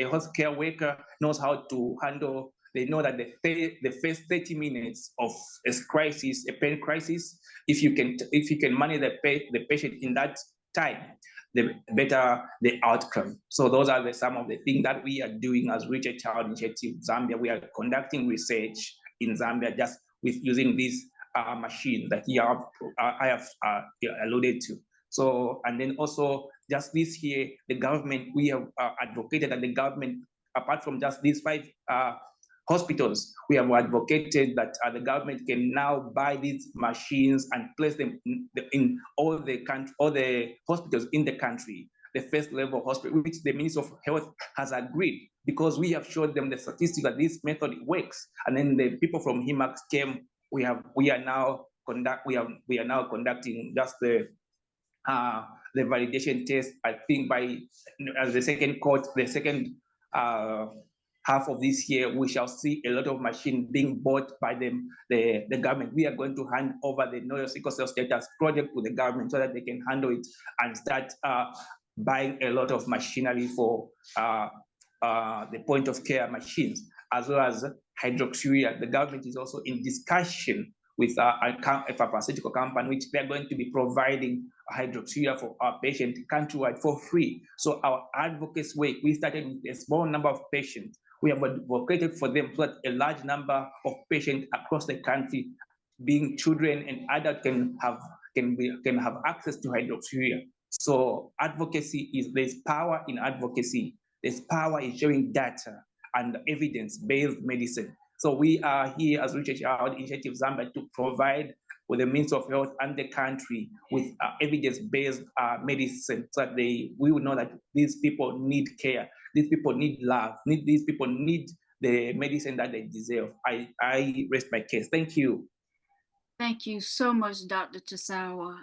S3: healthcare worker knows how to handle, they know that the first 30 minutes of a crisis, a pain crisis, if you can manage the patient in that time, the better the outcome. So those are some of the things that we are doing as Reach a Child Initiative Zambia. We are conducting research in Zambia just with using this machine that I have alluded to. So, and then also just this year, the government, we have advocated that the government, apart from just these 5 hospitals, we have advocated that the government can now buy these machines and place them in all the hospitals in the country, the first level hospital, which the Minister of Health has agreed, because we have showed them the statistics that this method works. And then the people from HIMAX came. We are now conducting just the validation test. I think by the second half of this year, we shall see a lot of machines being bought by the government. We are going to hand over the Know Your Sickle Cell Status project to the government so that they can handle it and start buying a lot of machinery for the point of care machines, as well as hydroxyurea. The government is also in discussion with a pharmaceutical company, which they're going to be providing hydroxyurea for our patients countrywide for free. So our advocacy work, we started with a small number of patients. We have advocated for them so that a large number of patients across the country, being children and adults, can have access to hydroxyurea. So advocacy there's power in advocacy. There's power in sharing data and evidence-based medicine. So we are here as Research Initiative Zambia to provide with the Ministry of Health and the country with evidence-based medicine, so that we will know that these people need care, these people need love, these people need the medicine that they deserve. I rest my case. Thank you.
S1: Thank you so much, Dr. Chisawa.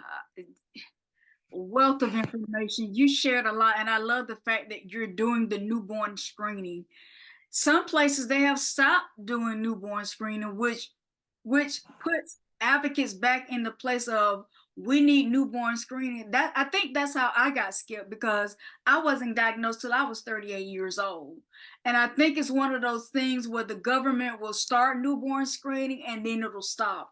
S1: Wealth of information. You shared a lot, and I love the fact that you're doing the newborn screening. Some places they have stopped doing newborn screening, which puts advocates back in the place of we need newborn screening. That I think that's how I got skipped, because I wasn't diagnosed till I was 38 years old. And I think it's one of those things where the government will start newborn screening and then it'll stop.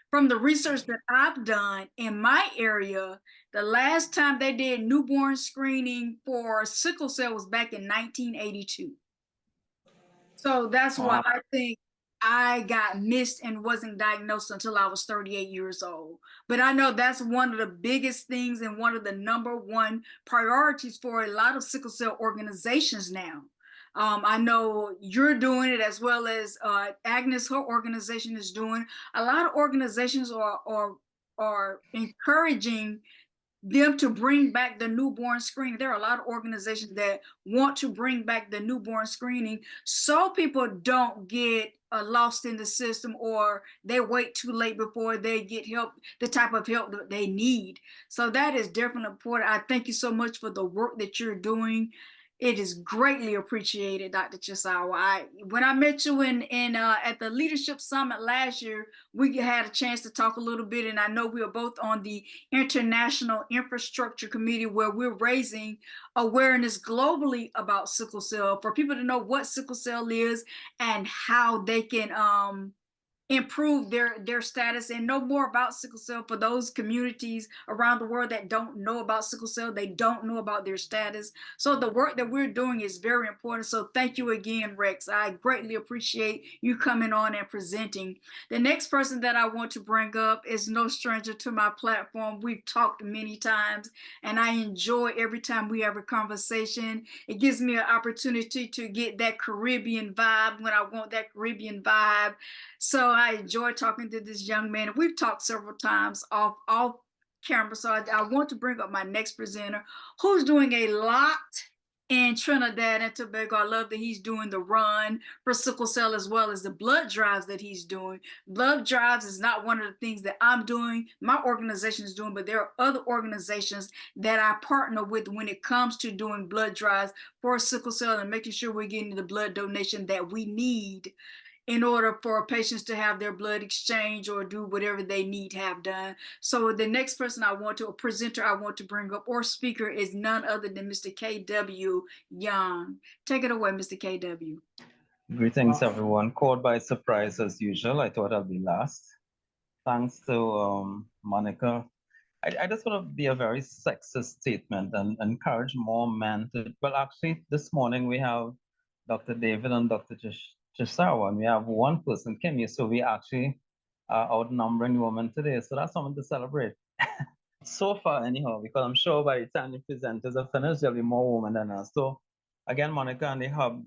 S1: From the research that I've done in my area, the last time they did newborn screening for sickle cell was back in 1982. So that's why I think I got missed and wasn't diagnosed until I was 38 years old. But I know that's one of the biggest things and one of the #1 priorities for a lot of sickle cell organizations now. I know you're doing it, as well as Agnes, her organization is doing. A lot of organizations are encouraging them to bring back the newborn screening. There are a lot of organizations that want to bring back the newborn screening so people don't get lost in the system, or they wait too late before they get help, the type of help that they need. So that is definitely important. I thank you so much for the work that you're doing. It is greatly appreciated, Dr. Chisawa. When I met you at the Leadership Summit last year, we had a chance to talk a little bit, and I know we were both on the International Infrastructure Committee, where we're raising awareness globally about sickle cell, for people to know what sickle cell is and how they can improve their status and know more about sickle cell. For those communities around the world that don't know about sickle cell, they don't know about their status. So the work that we're doing is very important. So thank you again, Rex. I greatly appreciate you coming on and presenting. The next person that I want to bring up is no stranger to my platform. We've talked many times, and I enjoy every time we have a conversation. It gives me an opportunity to get that Caribbean vibe when I want that Caribbean vibe. So I enjoy talking to this young man. We've talked several times off camera. So I want to bring up my next presenter, who's doing a lot in Trinidad and Tobago. I love that he's doing the run for sickle cell, as well as the blood drives that he's doing. Blood drives is not one of the things that I'm doing, my organization is doing, but there are other organizations that I partner with when it comes to doing blood drives for sickle cell and making sure we're getting the blood donation that we need in order for patients to have their blood exchange or do whatever they need to have done. So the next person I want to bring up, or speaker, is none other than Mr. KW Young. Take it away, Mr. KW.
S2: Greetings, everyone. Caught by surprise as usual. I thought I'll be last. Thanks to Monica. I just want to be a very sexist statement and encourage more men to, well, actually, this morning we have Dr. David and Dr. Chisawa, and we have one person, Kimmy, so we actually are outnumbering women today. So that's something to celebrate. So far, anyhow, because I'm sure by the time the presenters are finished, there'll be more women than us. So again, Monica and the Hub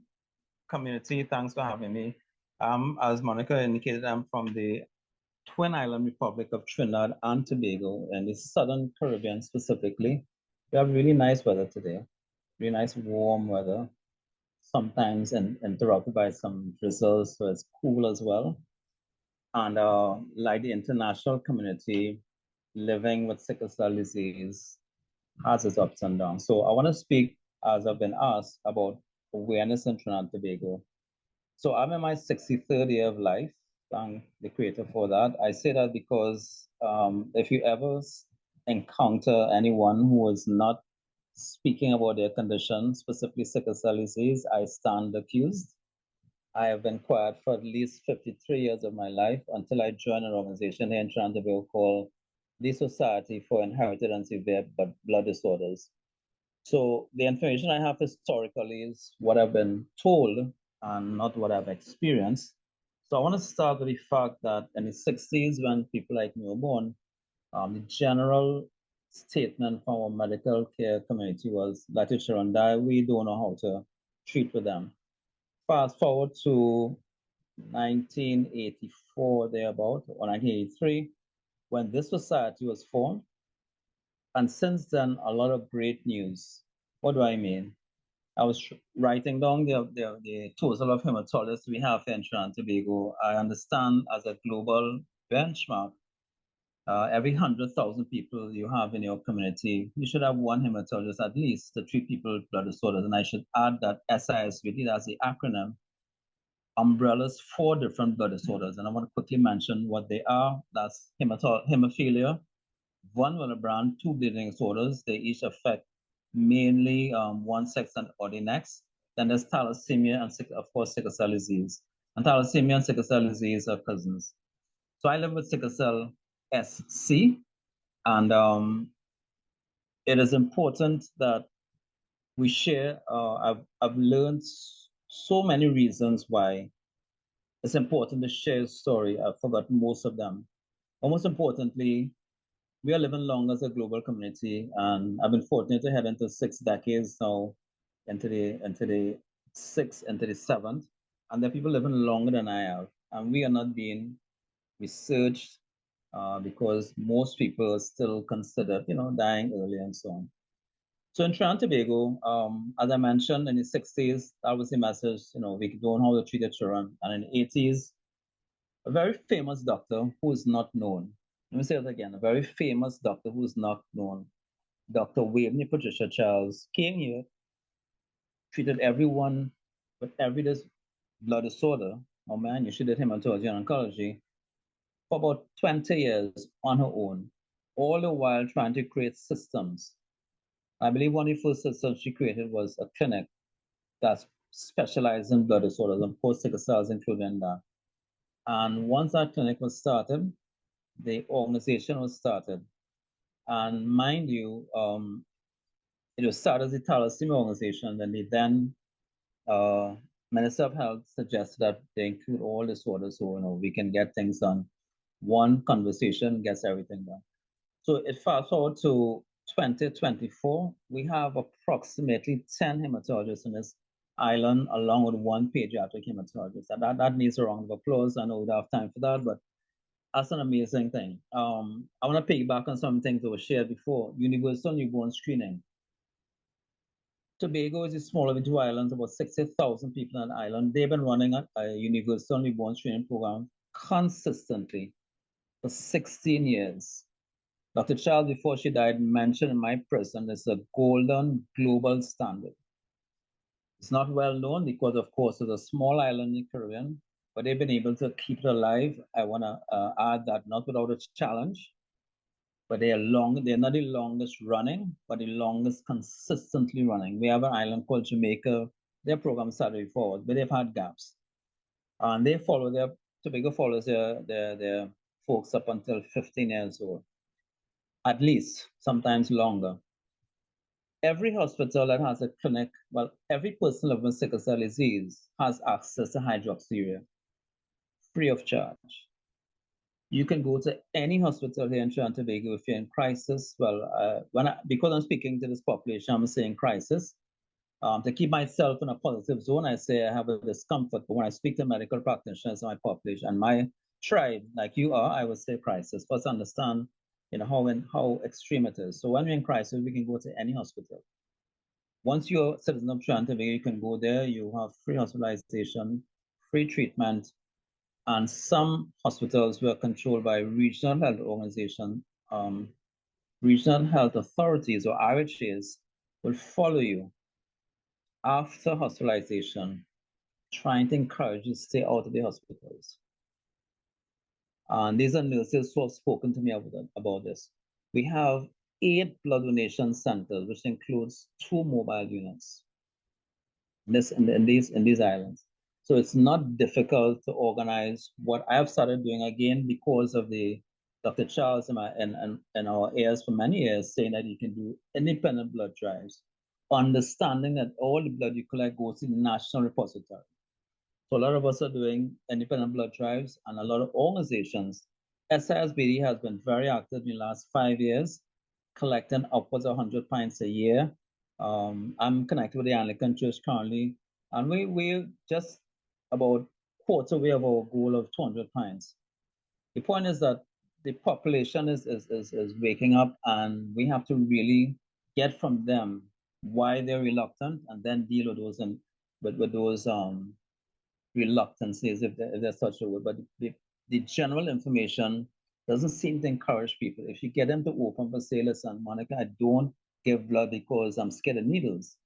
S2: community, thanks for having me. As Monica indicated, I'm from the Twin Island Republic of Trinidad and Tobago, and the Southern Caribbean specifically. We have really nice weather today, really nice warm weather, sometimes interrupted by some drizzles, so it's cool as well. And like the international community, living with sickle cell disease has its ups and downs. So I want to speak, as I've been asked, about awareness in Trinidad and Tobago. So I'm in my 63rd year of life. Thank the Creator for that. I say that because if you ever encounter anyone who is not speaking about their condition, specifically sickle cell disease, I stand accused. I have been quiet for at least 53 years of my life until I joined an organization here in Toronto called the Society for Inherited and Severe Blood Disorders. So the information I have historically is what I've been told and not what I've experienced. So I want to start with the fact that in the 60s, when people like me were born, the general statement from our medical care community was that if children die, we don't know how to treat with them. Fast forward to 1984, thereabout, or 1983, when this society was formed. And since then, a lot of great news. What do I mean? I was writing down the total of hematologists we have in Trinidad and Tobago. I understand as a global benchmark, every 100,000 people you have in your community, you should have one hematologist at least to treat people with blood disorders. And I should add that SISVD, that's the acronym, umbrellas 4 different blood disorders. And I want to quickly mention what they are. That's hemophilia, von Willebrand, 2 bleeding disorders. They each affect mainly one sex or the next. Then there's thalassaemia and, of course, sickle cell disease. And thalassaemia and sickle cell disease are cousins. So I live with sickle cell SC, and it is important that we share. I've learned so many reasons why it's important to share a story. I've forgotten most of them. But most importantly, we are living long as a global community, and I've been fortunate to head into 6 decades now, into the 7th, and there are people living longer than I have, and we are not being researched because most people are still considered, dying early and so on. So in Trinidad and Tobago, as I mentioned, in the 60s, that was the message, we don't know how to treat the children, and in the 80s, a very famous doctor who is not known. Let me say it again. A very famous doctor who is not known. Dr. Waveney Patricia Charles came here, treated everyone with every blood disorder. Oh man, she did hematology and oncology for about 20 years on her own, all the while trying to create systems. I believe one of the first systems she created was a clinic that specialized in blood disorders, and post-sickle cells included in that. And once that clinic was started, the organization was started. And mind you, it was started as a thalassaemia organization, and then Minister of Health suggested that they include all disorders so we can get things done. One conversation gets everything done. So it fast forward to 2024, we have approximately 10 hematologists in this island, along with 1 pediatric hematologist. That needs a round of applause. I know we don't have time for that, but that's an amazing thing. I want to piggyback on some things that were shared before. Universal newborn screening. Tobago is a small of the 2 islands, about 60,000 people on the island. They've been running a universal newborn screening program consistently for 16 years. Dr. Charles, before she died, mentioned in my prison it's a golden global standard. It's not well known because, of course, it's a small island in the Caribbean, but they've been able to keep it alive. I want to add that not without a challenge, but they're not the longest running, but the longest consistently running. We have an island called Jamaica. Their program started forward, but they've had gaps. And Tobago follows their folks up until 15 years old, at least, sometimes longer. Every hospital that has a clinic, well, every person living with sickle cell disease has access to hydroxyurea, free of charge. You can go to any hospital here in Trinidad and Tobago if you're in crisis. Well, because I'm speaking to this population, I'm saying crisis. To keep myself in a positive zone, I say I have a discomfort. But when I speak to medical practitioners in my population and my tribe, like you are, I would say crisis. First, understand, how extreme it is. So when we're in crisis, we can go to any hospital. Once you're a citizen of Trinidad and Tobago, you can go there. You have free hospitalization, free treatment, and some hospitals were controlled by regional health organizations, regional health authorities or RHAs will follow you after hospitalization, trying to encourage you to stay out of the hospitals. And these are nurses who have spoken to me about this. We have 8 blood donation centers, which includes 2 mobile units in these islands. So it's not difficult to organize. What I have started doing again because of the Dr. Charles in our ears for many years saying that you can do independent blood drives, understanding that all the blood you collect goes to the national repository. So a lot of us are doing independent blood drives, and a lot of organizations. SISBD has been very active in the last 5 years, collecting upwards of 100 pints a year. I'm connected with the Anglican Church currently, and we're just about quarter way of our goal of 200 pints. The point is that the population is waking up, and we have to really get from them why they're reluctant, and then deal with those and with those reluctances, if there's such a word. But the general information doesn't seem to encourage people. If you get them to open for say, listen, Monica, I don't give blood because I'm scared of needles,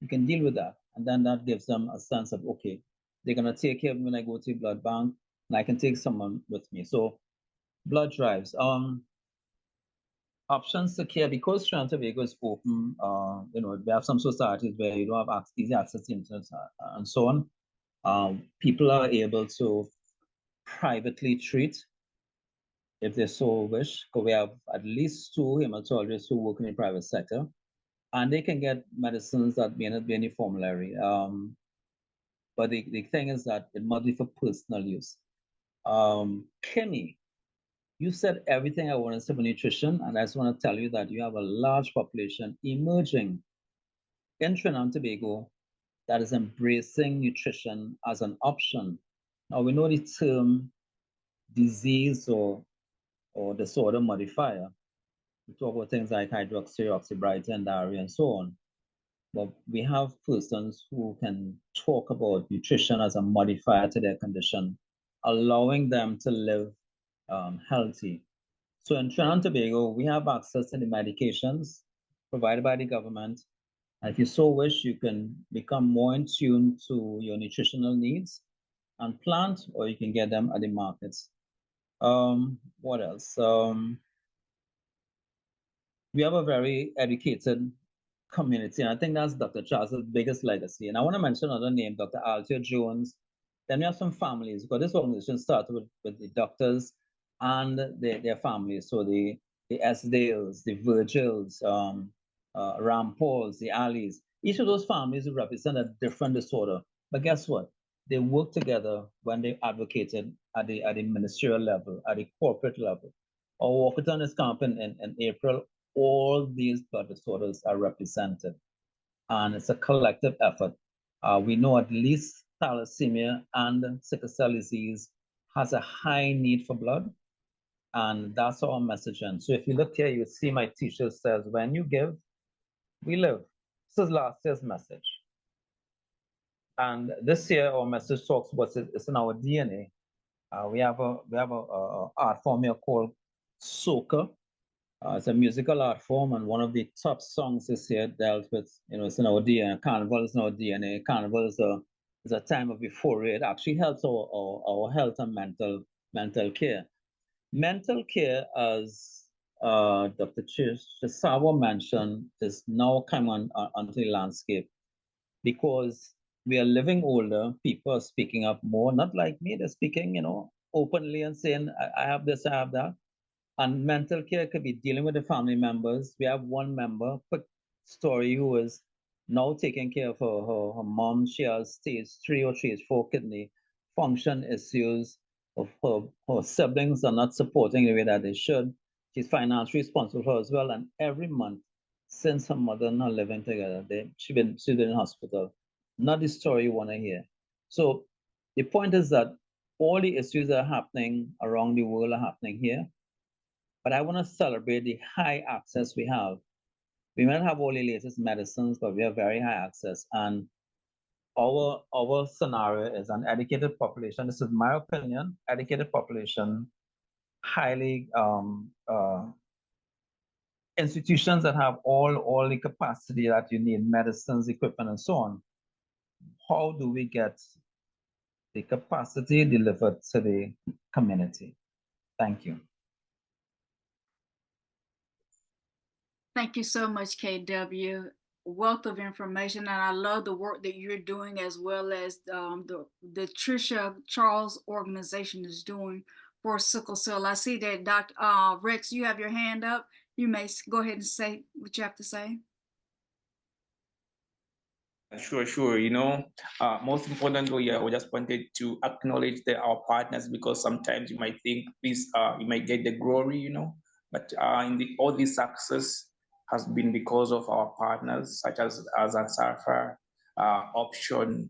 S2: you can deal with that. And then that gives them a sense of, okay, they're going to take care of me when I go to a blood bank, and I can take someone with me. So blood drives. Options to care, because Trinidad and Tobago is open, we have some societies where you don't have easy access to internet and so on. People are able to privately treat if they so wish, because we have at least 2 hematologists who work in the private sector, and they can get medicines that may not be in the formulary. But the thing is that it must be for personal use. Kenny, you said everything I want to say about nutrition, and I just want to tell you that you have a large population emerging in Trinidad and Tobago that is embracing nutrition as an option. Now, we know the term disease or disorder modifier. We talk about things like hydroxy, oxybrighton, diarrhea, and so on. But we have persons who can talk about nutrition as a modifier to their condition, allowing them to live healthy. So in Trinidad and Tobago, we have access to the medications provided by the government. And if you so wish, you can become more in tune to your nutritional needs and plant, or you can get them at the markets. What else? We have a very educated community, and I think that's Dr. Charles' biggest legacy. And I want to mention another name, Dr. Althea Jones. Then we have some families, because this organization started with the doctors and their families. So the Esdales, the Virgils, Rampauls, the Allies. Each of those families represent a different disorder. But guess what? They worked together when they advocated at the ministerial level, at the corporate level. Our walkathon is coming in April. All these blood disorders are represented, and it's a collective effort. We know at least thalassemia and sickle cell disease has a high need for blood, and that's our messaging. So if you look here, you see my t-shirt says, when you give, we live. This is last year's message. And this year, our message talks about it's in our DNA. We have a art form here called soca. It's a musical art form, and one of the top songs this year dealt with, it's in our DNA. Carnival is in our DNA. Carnival is a time of euphoria. It actually helps our health and mental care. Mental care, as Dr. Chisawa mentioned, is now coming onto the landscape because we are living older. People are speaking up more, not like me. They're speaking, openly and saying, I have this, I have that. And mental care could be dealing with the family members. We have one member, quick story, who is now taking care of her mom. She has stage 3 or stage 4 kidney function issues. Of her siblings are not supporting the way that they should. She's financially responsible for her as well. And every month, since her mother and her living together, she's been in hospital. Not the story you want to hear. So the point is that all the issues that are happening around the world are happening here. But I want to celebrate the high access we have. We might have all the latest medicines, but we have very high access. And our scenario is an educated population. This is my opinion. Educated population, highly institutions that have all the capacity that you need, medicines, equipment, and so on. How do we get the capacity delivered to the community? Thank you.
S1: Thank you so much, KW. Wealth of information, and I love the work that you're doing, as well as the Trisha Charles organization is doing for sickle cell. I see that Dr. Rex, you have your hand up. You may go ahead and say what you have to say.
S3: Sure. Most importantly, I just wanted to acknowledge our partners, because sometimes you might think you might get the glory, but all this success has been because of our partners, such as Ansarfa, Option,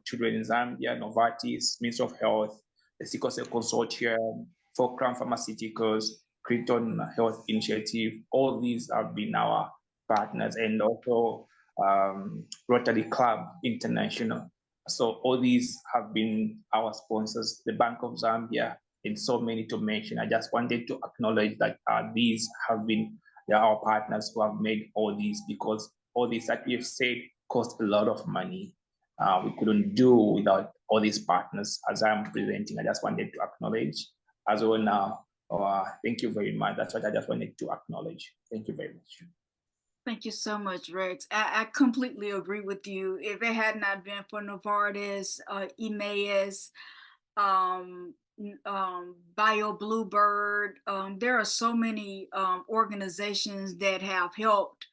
S3: Children in Zambia, Novartis, Ministry of Health, the Sickle Cell Consortium, Crown Pharmaceuticals, Creighton Health Initiative. All these have been our partners, and also Rotary Club International. So all these have been our sponsors, the Bank of Zambia, and so many to mention. I just wanted to acknowledge that these have been our partners who have made all these, because all this that we have said cost a lot of money. We couldn't do without all these partners. As I'm presenting, I just wanted to acknowledge as well now. Thank you very much. That's what I just wanted to acknowledge. Thank you very much.
S1: Thank you so much, Rex. I completely agree with you. If it had not been for Novartis, Emmaus, Bio Bluebird, there are so many organizations that have helped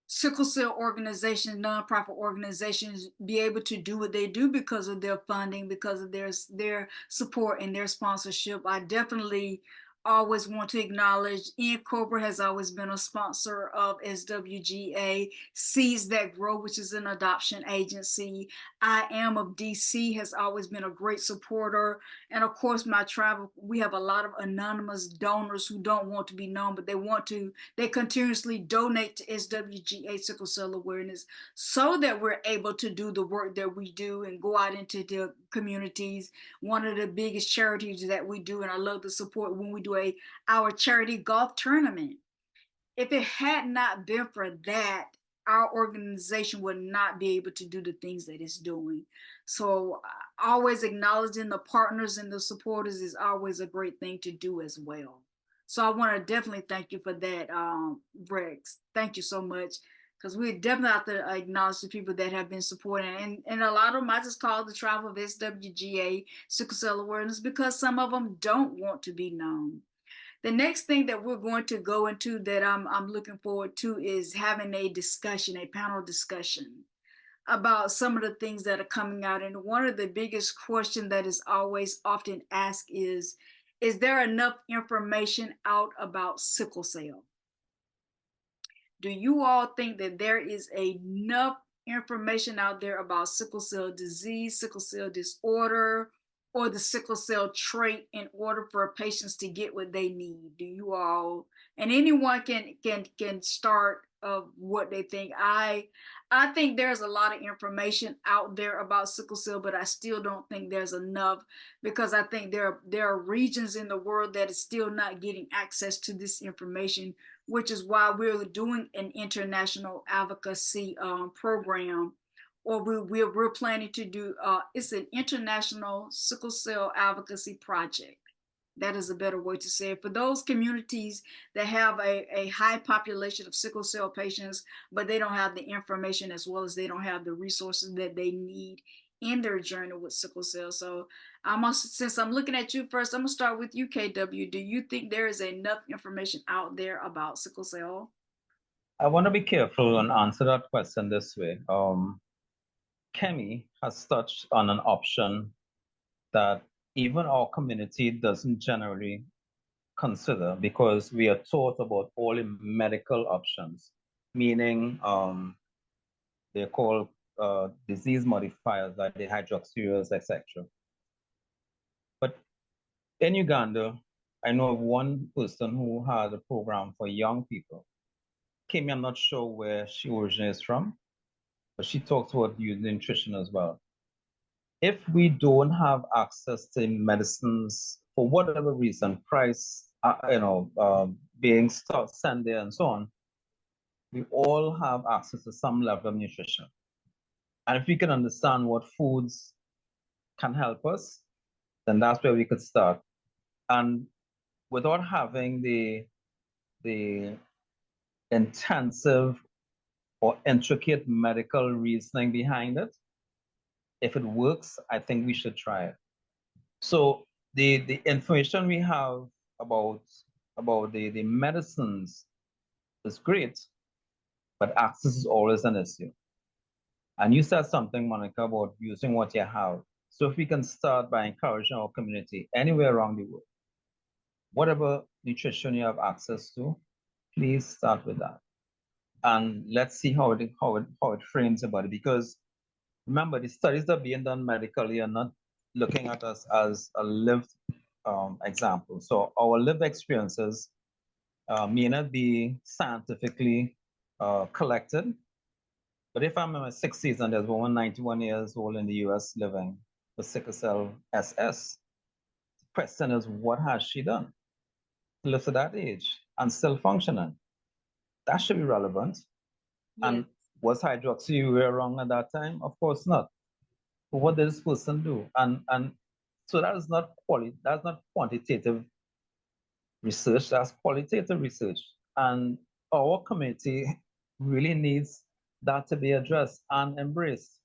S1: sickle cell organizations, nonprofit organizations, be able to do what they do because of their funding, because of their support and their sponsorship. I definitely always want to acknowledge Ian Cobra has always been a sponsor of SWGA, Seeds That Grow, which is an adoption agency. I Am of DC has always been a great supporter. And of course, my travel, we have a lot of anonymous donors who don't want to be known, but they continuously donate to SWGA Sickle Cell Awareness, so that we're able to do the work that we do and go out into the communities. One of the biggest charities that we do, and I love the support when we do our charity golf tournament. If it had not been for that, our organization would not be able to do the things that it's doing. So always acknowledging the partners and the supporters is always a great thing to do as well. So I want to definitely thank you for that, Rex. Thank you so much, because we definitely have to acknowledge the people that have been supporting. And a lot of them I just call the tribe of SWGA, Sickle Cell Awareness, because some of them don't want to be known. The next thing that we're going to go into that I'm looking forward to is having a discussion, a panel discussion about some of the things that are coming out. And one of the biggest questions that is always often asked is there enough information out about sickle cell? Do you all think that there is enough information out there about sickle cell disease, sickle cell disorder, or the sickle cell trait in order for patients to get what they need? Do you all, and anyone can start of what they think. I think there's a lot of information out there about sickle cell, but I still don't think there's enough, because I think there are regions in the world that is still not getting access to this information, which is why we're doing an international advocacy program, or we're planning to do, it's an international sickle cell advocacy project. That is a better way to say it. For those communities that have a high population of sickle cell patients, but they don't have the information, as well as they don't have the resources that they need in their journey with sickle cell. So since I'm looking at you first, I'm gonna start with you, KW. Do you think there is enough information out there about sickle cell?
S2: I want to be careful and answer that question this way. Kemi has touched on an option that even our community doesn't generally consider, because we are taught about all the medical options, meaning they're called disease modifiers like the hydroxyureas, etc. But in Uganda, I know of one person who had a program for young people. Kemi, I'm not sure where she originates from, but she talks about using nutrition as well. If we don't have access to medicines for whatever reason, price, being stuck, Sunday and so on, we all have access to some level of nutrition. And if we can understand what foods can help us, then that's where we could start. And without having the intensive or intricate medical reasoning behind it. If it works, I think we should try it. So the information we have about the medicines is great, but access is always an issue. And you said something, Monica, about using what you have. So if we can start by encouraging our community anywhere around the world, whatever nutrition you have access to, please start with that. And let's see how it frames about it. Because remember, the studies that are being done medically are not looking at us as a lived example. So our lived experiences may not be scientifically collected. But if I'm in my 60s and there's a woman 91 years old in the US living with sickle cell SS, the question is, what has she done to live to that age and still functioning? That should be relevant.
S1: Yes.
S2: And was hydroxyurea wrong at that time? Of course not. But what did this person do? And so that is not that's not quantitative research, that's qualitative research. And our community really needs that to be addressed and embraced.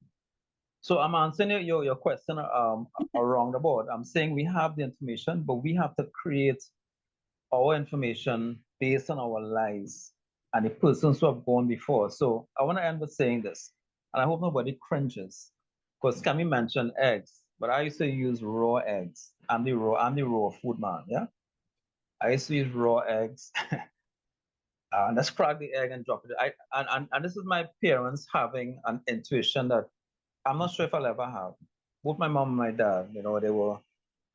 S2: So I'm answering your question around the board. I'm saying we have the information, but we have to create our information based on our lives and the persons who have gone before. So I want to end with saying this, and I hope nobody cringes, because Cami mentioned eggs, but I used to use raw eggs. I'm the raw food man, yeah? I used to use raw eggs. Let's crack the egg and drop it. And this is my parents having an intuition that I'm not sure if I'll ever have. Both my mom and my dad, they were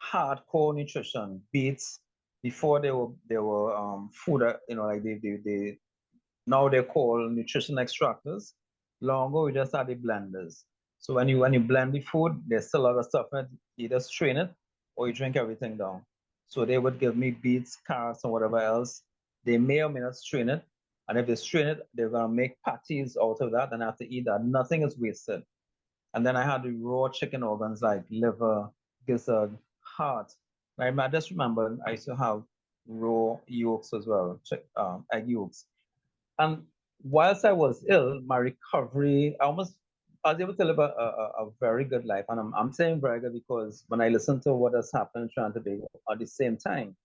S2: hardcore nutrition beets before they were food, like they now they're called nutrition extractors. Long ago we just had the blenders. So when you blend the food, there's still a lot of stuff in it. You either strain it or you drink everything down. So they would give me beets, carrots, and whatever else. They may or may not strain it. And if they strain it, they're gonna make patties out of that and I have to eat that. Nothing is wasted. And then I had the raw chicken organs like liver, gizzard, heart. I just remember I used to have raw yolks as well, egg yolks. And whilst I was ill, my recovery, I was able to live a very good life. And I'm saying very good because when I listen to what has happened in Trinidad and Tobago at the same time,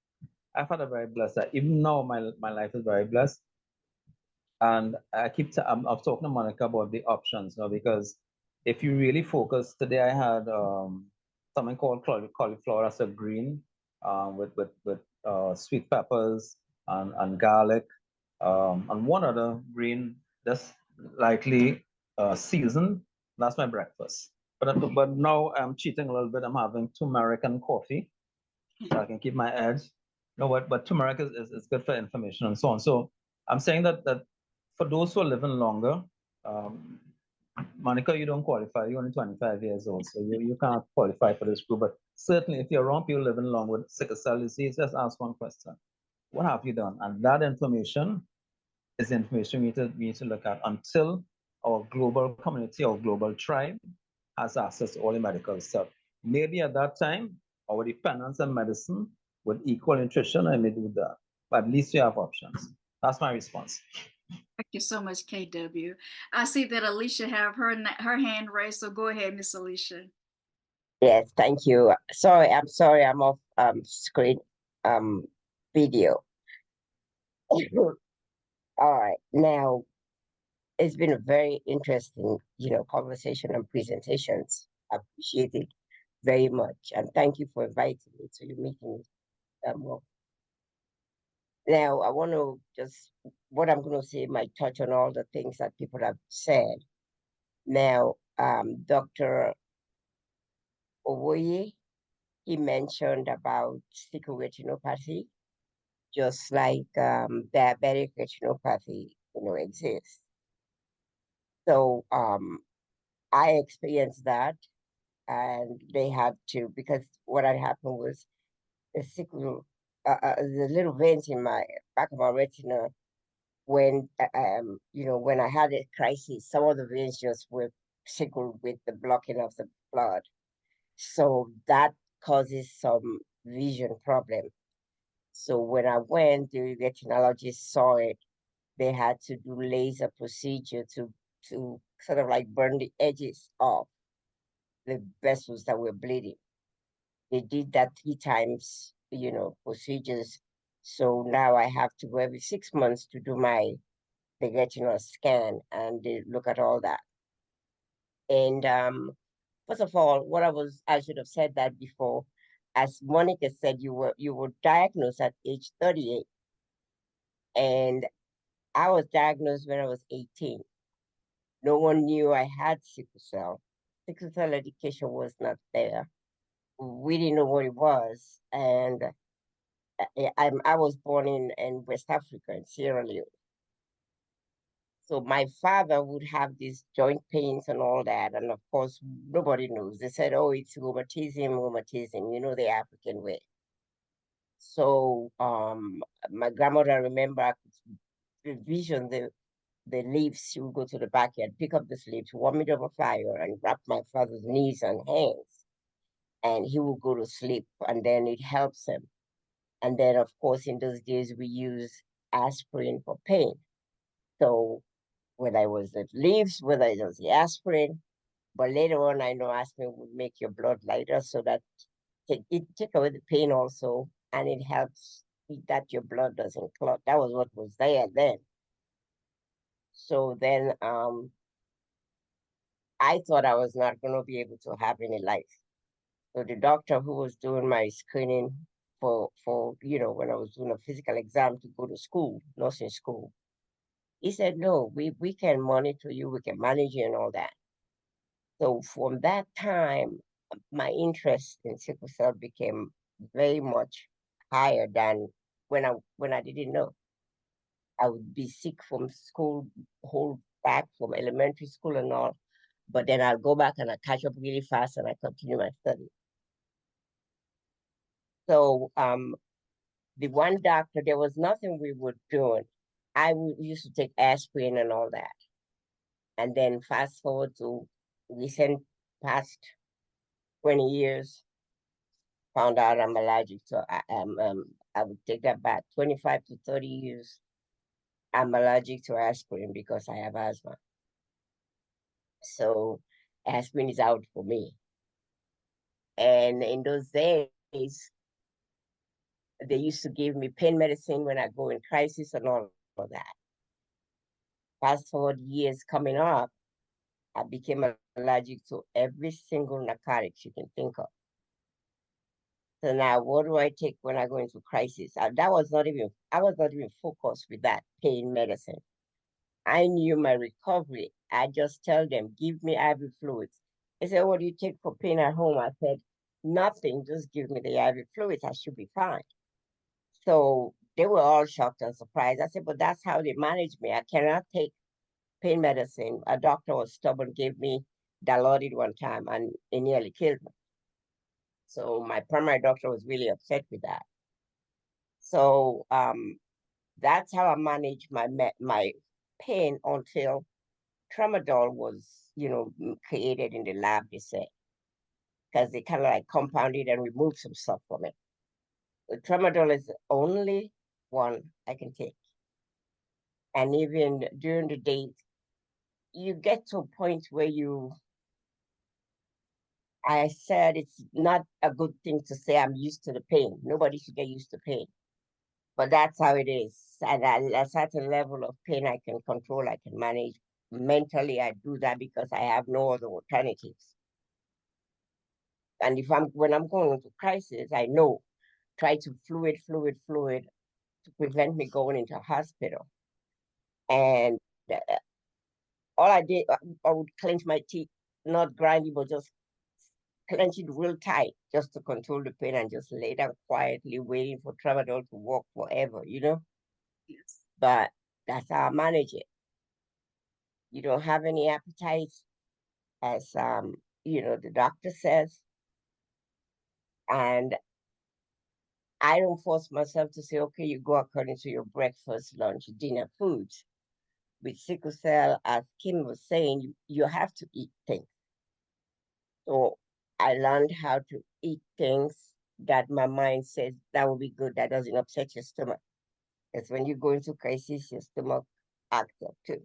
S2: I've had a very blessed life. Even now, my life is very blessed. And I'm talking to Monica about the options, because if you really focus, today I had something called cauliflower as a green with sweet peppers and garlic and one other green just lightly seasoned. That's my breakfast. But now I'm cheating a little bit. I'm having turmeric and coffee so I can keep my edge. But turmeric is good for inflammation and so on. So I'm saying that for those who are living longer, Monica, you don't qualify. You're only 25 years old, so you can't qualify for this group. But certainly, if you're around people living long with sickle cell disease, just ask one question: what have you done? And that information is the information we need to look at until our global community, our global tribe, has access to all the medical stuff. Maybe at that time, our dependence on medicine with equal nutrition, I may do that. But at least you have options. That's my response.
S1: Thank you so much, KW. I see that Alicia have her hand raised, so go ahead, Miss Alicia.
S6: Yes, thank you. I'm sorry, I'm off screen video. All right, now it's been a very interesting, conversation and presentations. I appreciate it very much, and thank you for inviting me to your meeting. Now, I want to what I'm going to say might touch on all the things that people have said. Now, Dr. Owoye, he mentioned about sickle retinopathy, just like diabetic retinopathy, exists. So I experienced that, and they had to, because what had happened was the sickle, the little veins in my back of my retina, when when I had a crisis, some of the veins just were sickled with the blocking of the blood. So that causes some vision problem. So when I went, the retinologist saw it they had to do laser procedure to sort of like burn the edges off the vessels that were bleeding. They did that 3 times, procedures. So now I have to go every 6 months to do they get, a scan and they look at all that. And first of all, I should have said that before. As Monica said, you were diagnosed at age 38. And I was diagnosed when I was 18. No one knew I had sickle cell. Sickle cell education was not there. We didn't know what it was. And I was born in West Africa, in Sierra Leone. So my father would have these joint pains and all that. And of course, nobody knows. They said, oh, it's rheumatism, the African way. So my grandmother, I remember, I could vision the leaves. She would go to the backyard, pick up the leaves, warm it over fire, and wrap my father's knees and hands. And he would go to sleep, and then it helps him. And then, of course, in those days, we use aspirin for pain. So whether it was the leaves, whether it was the aspirin, but later on, I know aspirin would make your blood lighter, so that it take away the pain also, and it helps that your blood doesn't clot. That was what was there then. So then I thought I was not going to be able to have any life. So the doctor who was doing my screening for when I was doing a physical exam to go to school, nursing school, he said, no, we can monitor you, we can manage you and all that. So from that time, my interest in sickle cell became very much higher than when I didn't know. I would be sick from school, whole back from elementary school and all, but then I'll go back and I catch up really fast and I continue my study. So the one doctor, there was nothing we were doing. Used to take aspirin and all that. And then fast forward to recent past 20 years, found out I'm allergic to, I would take that back, 25 to 30 years, I'm allergic to aspirin because I have asthma. So aspirin is out for me. And in those days, they used to give me pain medicine when I go in crisis and all of that. Fast forward years coming up, I became allergic to every single narcotic you can think of. So now, what do I take when I go into crisis? I was not even focused with that pain medicine. I knew my recovery. I just tell them, give me IV fluids. They said, what do you take for pain at home? I said, nothing, just give me the IV fluids. I should be fine. So they were all shocked and surprised. I said, but that's how they manage me. I cannot take pain medicine. A doctor was stubborn, gave me Dilaudid one time, and it nearly killed me. So my primary doctor was really upset with that. So that's how I managed my pain until tramadol was, created in the lab, they say, because they kind of like compounded and removed some stuff from it. The tramadol is the only one I can take. And even during the day, you get to a point where I said it's not a good thing to say I'm used to the pain. Nobody should get used to pain. But that's how it is. And at a certain level of pain, I can control, I can manage. Mentally, I do that because I have no other alternatives. And when I'm going into crisis, I know, try to fluid to prevent me going into hospital. And all I did, I would clench my teeth, not grind it, but just clench it real tight just to control the pain and just lay down quietly waiting for tramadol to work forever,
S1: Yes.
S6: But that's how I manage it. You don't have any appetite, as the doctor says. And I don't force myself to say, okay, you go according to your breakfast, lunch, dinner foods. With sickle cell, as Kim was saying, you have to eat things. So I learned how to eat things that my mind says that will be good, that doesn't upset your stomach. Because when you go into crisis, your stomach active too.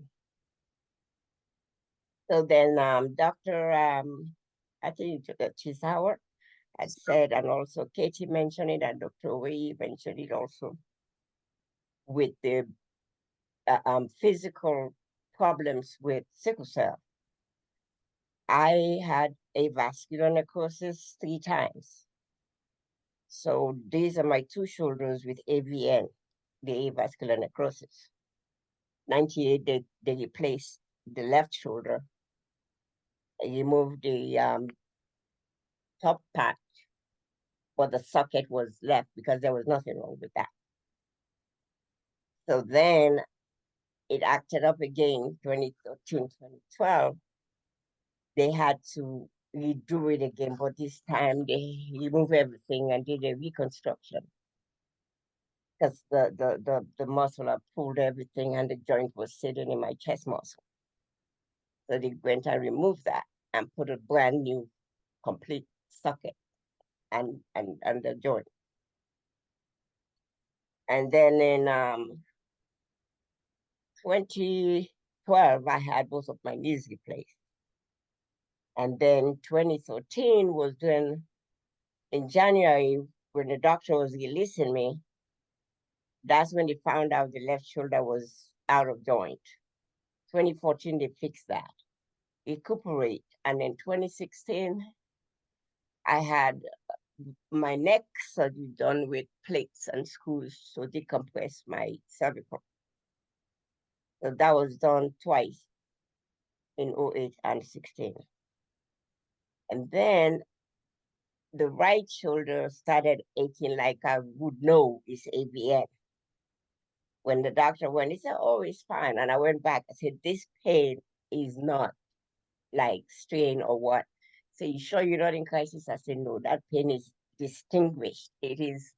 S6: So then Dr. I think Chisauer had said, and also Katie mentioned it, and Dr. Wei mentioned it also, with the physical problems with sickle cell. I had avascular necrosis 3 times. So these are my 2 shoulders with AVN, the avascular necrosis. 98, they replaced the left shoulder. They removed the top part, but the socket was left because there was nothing wrong with that. So then it acted up again, 2013, 2012. They had to redo it again, but this time they removed everything and did a reconstruction because the muscle had pulled everything and the joint was sitting in my chest muscle. So they went and removed that and put a brand new complete socket and the joint. And then in 2012, I had both of my knees replaced. And then 2013 was when, in January, when the doctor was releasing me, that's when they found out the left shoulder was out of joint. 2014, they fixed that, recuperate. And in 2016, I had my neck surgery done with plates and screws to decompress my cervical. So that was done twice in 08 and 16. And then the right shoulder started aching like I would know it's AVN. When the doctor went, he said, oh, it's fine. And I went back, I said, this pain is not like strain or what. So you sure you're not in crisis? I said, no, that pain is distinguished. It is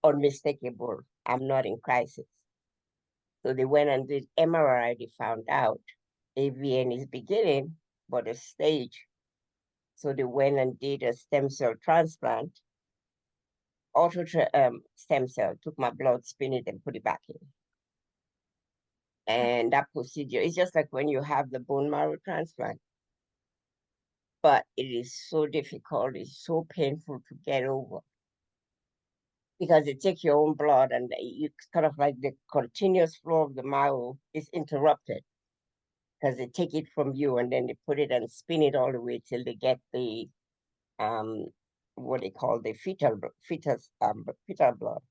S6: unmistakable. I'm not in crisis. So they went and did MRI. They found out AVN is beginning, but a stage. So they went and did a stem cell transplant, stem cell, took my blood, spin it, and put it back in. And that procedure is just like when you have the bone marrow transplant. But it is so difficult, it's so painful to get over. Because they take your own blood and you kind of like the continuous flow of the marrow is interrupted. Because they take it from you and then they put it and spin it all the way till they get the what they call the fetal blood,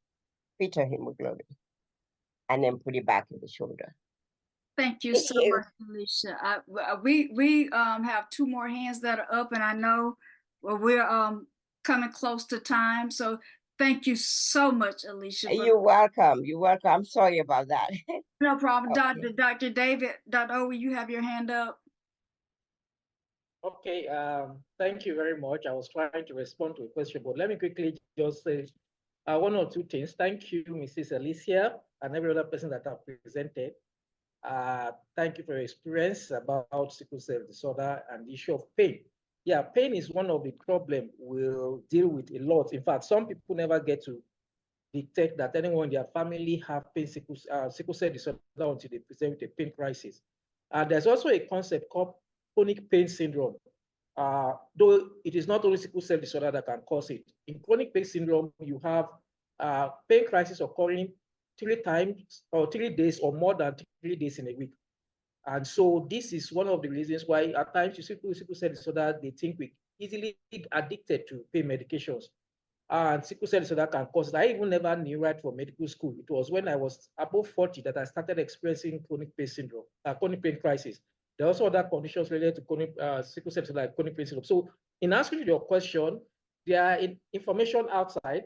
S6: fetal hemoglobin, and then put it back in the shoulder.
S1: Thank you so much, Alicia. We have 2 more hands that are up, and I know we're coming close to time. So thank you so much, Alicia.
S6: You're welcome. You're welcome. I'm sorry about that.
S1: No problem.
S6: Okay.
S1: Dr. David, Dr. Owe, you have your hand up.
S4: Okay, thank you very much. I was trying to respond to a question, but let me quickly just say 1 or 2 things. Thank you, Mrs. Alicia, and every other person that have presented. Thank you for your experience about sickle cell disorder and the issue of pain. Yeah, pain is one of the problems we'll deal with a lot. In fact, some people never get to detect that anyone in their family have sickle cell disorder until they present with a pain crisis. There's also a concept called chronic pain syndrome. Though it is not only sickle cell disorder that can cause it. In chronic pain syndrome, you have pain crisis occurring 3 times or 3 days or more than 3 days in a week. And so this is one of the reasons why at times you see people with sickle cell disorder, they think we easily addicted to pain medications. And sickle cell disorder can cause it. I even never knew right from medical school. It was when I was above 40 that I started experiencing chronic pain syndrome, chronic pain crisis. There are also other conditions related to chronic sickle cell disorder, like chronic pain syndrome. So in answering your question, there are information outside,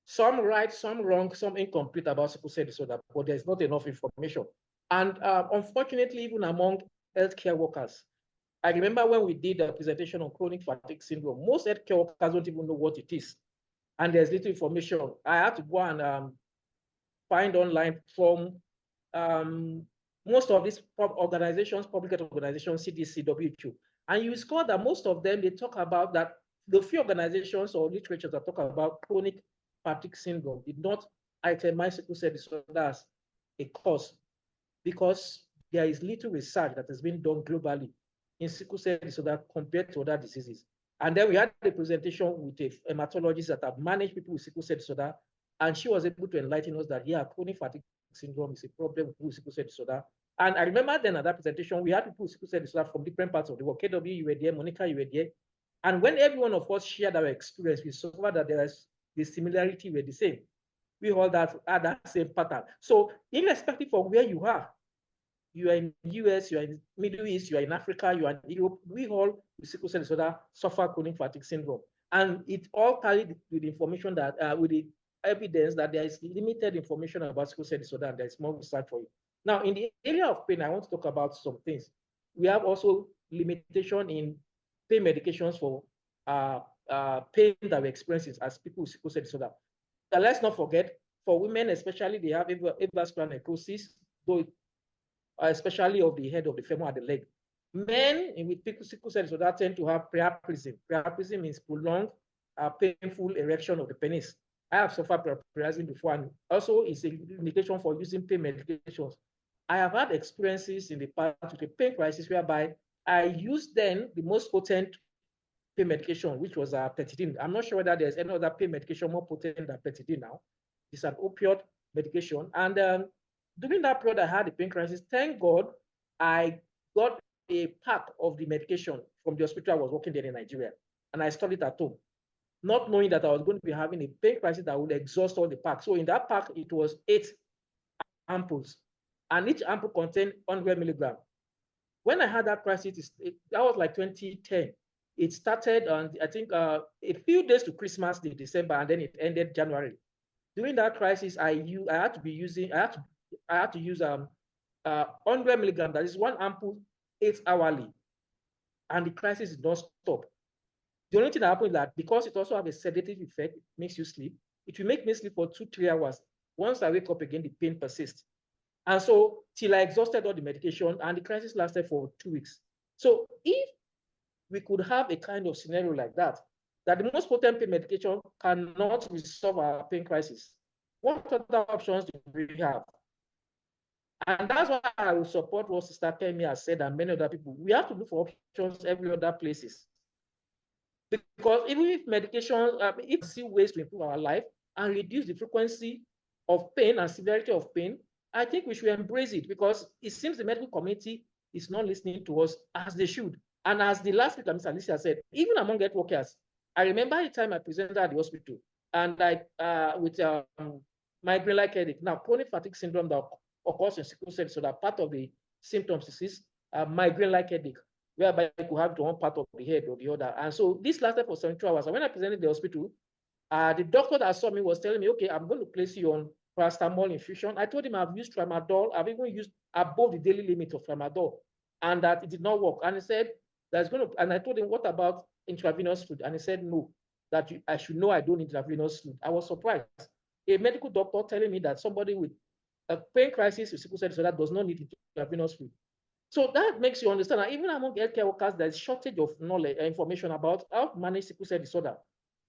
S4: some right, some wrong, some incomplete about sickle cell disorder, but there's not enough information. And unfortunately, even among healthcare workers, I remember when we did a presentation on chronic fatigue syndrome, most healthcare workers don't even know what it is. And there's little information. I had to go and find online from most of these organizations, public health organizations, CDC, WHO. And you discover that most of them, they talk about that the few organizations or literature that talk about chronic fatigue syndrome did not itemize sickle cell disorder as a cause, because there is little research that has been done globally in sickle cell disorder compared to other diseases. And then we had a presentation with a hematologist that have managed people with sickle cell disorder, and she was able to enlighten us that, yeah, chronic fatigue syndrome is a problem with sickle cell disorder. And I remember then at that presentation, we had people with sickle cell disorder from different parts of the world. KW, you were there, Monica, you were there. And when every one of us shared our experience, we saw that there is the similarity were the same. We all had that same pattern. So irrespective of where you are in US, you are in Middle East, you are in Africa, you are in Europe, we all with sickle cell disorder suffer chronic fatigue syndrome. And it all carried with the information that, with the evidence that there is limited information about sickle cell disorder and there is more research for it. Now, in the area of pain, I want to talk about some things. We have also limitation in pain medications for pain that we experience as people with sickle cell disorder. Now, let's not forget, for women especially, they have avascular necrosis, though especially of the head of the femur and the leg. Men with sickle cell disorder tend to have priapism. Priapism means prolonged, painful erection of the penis. I have suffered priapism before, and also it's a indication for using pain medications. I have had experiences in the past with a pain crisis whereby I used then the most potent pain medication, which was petidine. I'm not sure whether there's any other pain medication more potent than petidine now. It's an opioid medication. And during that period, I had a pain crisis. Thank God, I got a pack of the medication from the hospital I was working there in Nigeria, and I stored it at home, not knowing that I was going to be having a pain crisis that would exhaust all the pack. So in that pack, it was 8 ampoules, and each ampoule contained 100 milligrams. When I had that crisis, that was like 2010. It started on, I think, a few days to Christmas Day, December, and then it ended January. During that crisis, I had to use 100 milligrams. That is 1 ampoule 8 hourly, and the crisis did not stop. The only thing that happened is that because it also has a sedative effect, it makes you sleep. It will make me sleep for 2-3 hours. Once I wake up again, the pain persists. And so till I exhausted all the medication, and the crisis lasted for 2 weeks. So if we could have a kind of scenario like that the most potent pain medication cannot resolve our pain crisis, what other options do we have? And that's why I will support what Sister Kemi has said and many other people. We have to look for options every other places. Because even if medication, if we see ways to improve our life and reduce the frequency of pain and severity of pain, I think we should embrace it, because it seems the medical community is not listening to us as they should. And as the last speaker, Mr. Alicia, said, even among health workers, I remember the time I presented at the hospital, and with migraine-like headache. Now, chronic fatigue syndrome that occurs in sickle cell, so that part of the symptoms is migraine-like headache, whereby you could have to one part of the head or the other. And so this lasted for 72 hours. And when I presented the hospital, the doctor that saw me was telling me, okay, I'm going to place you on paracetamol infusion. I told him I've used tramadol. I've even used above the daily limit of tramadol, and that it did not work. And he said, that's going to, and I told him, what about intravenous fluid? And he said, no, that I should know I don't need intravenous fluid. I was surprised. A medical doctor telling me that somebody with a pain crisis with sickle cell disorder does not need intravenous fluid. So that makes you understand that even among healthcare workers, there's shortage of knowledge, information about how to manage sickle cell disorder.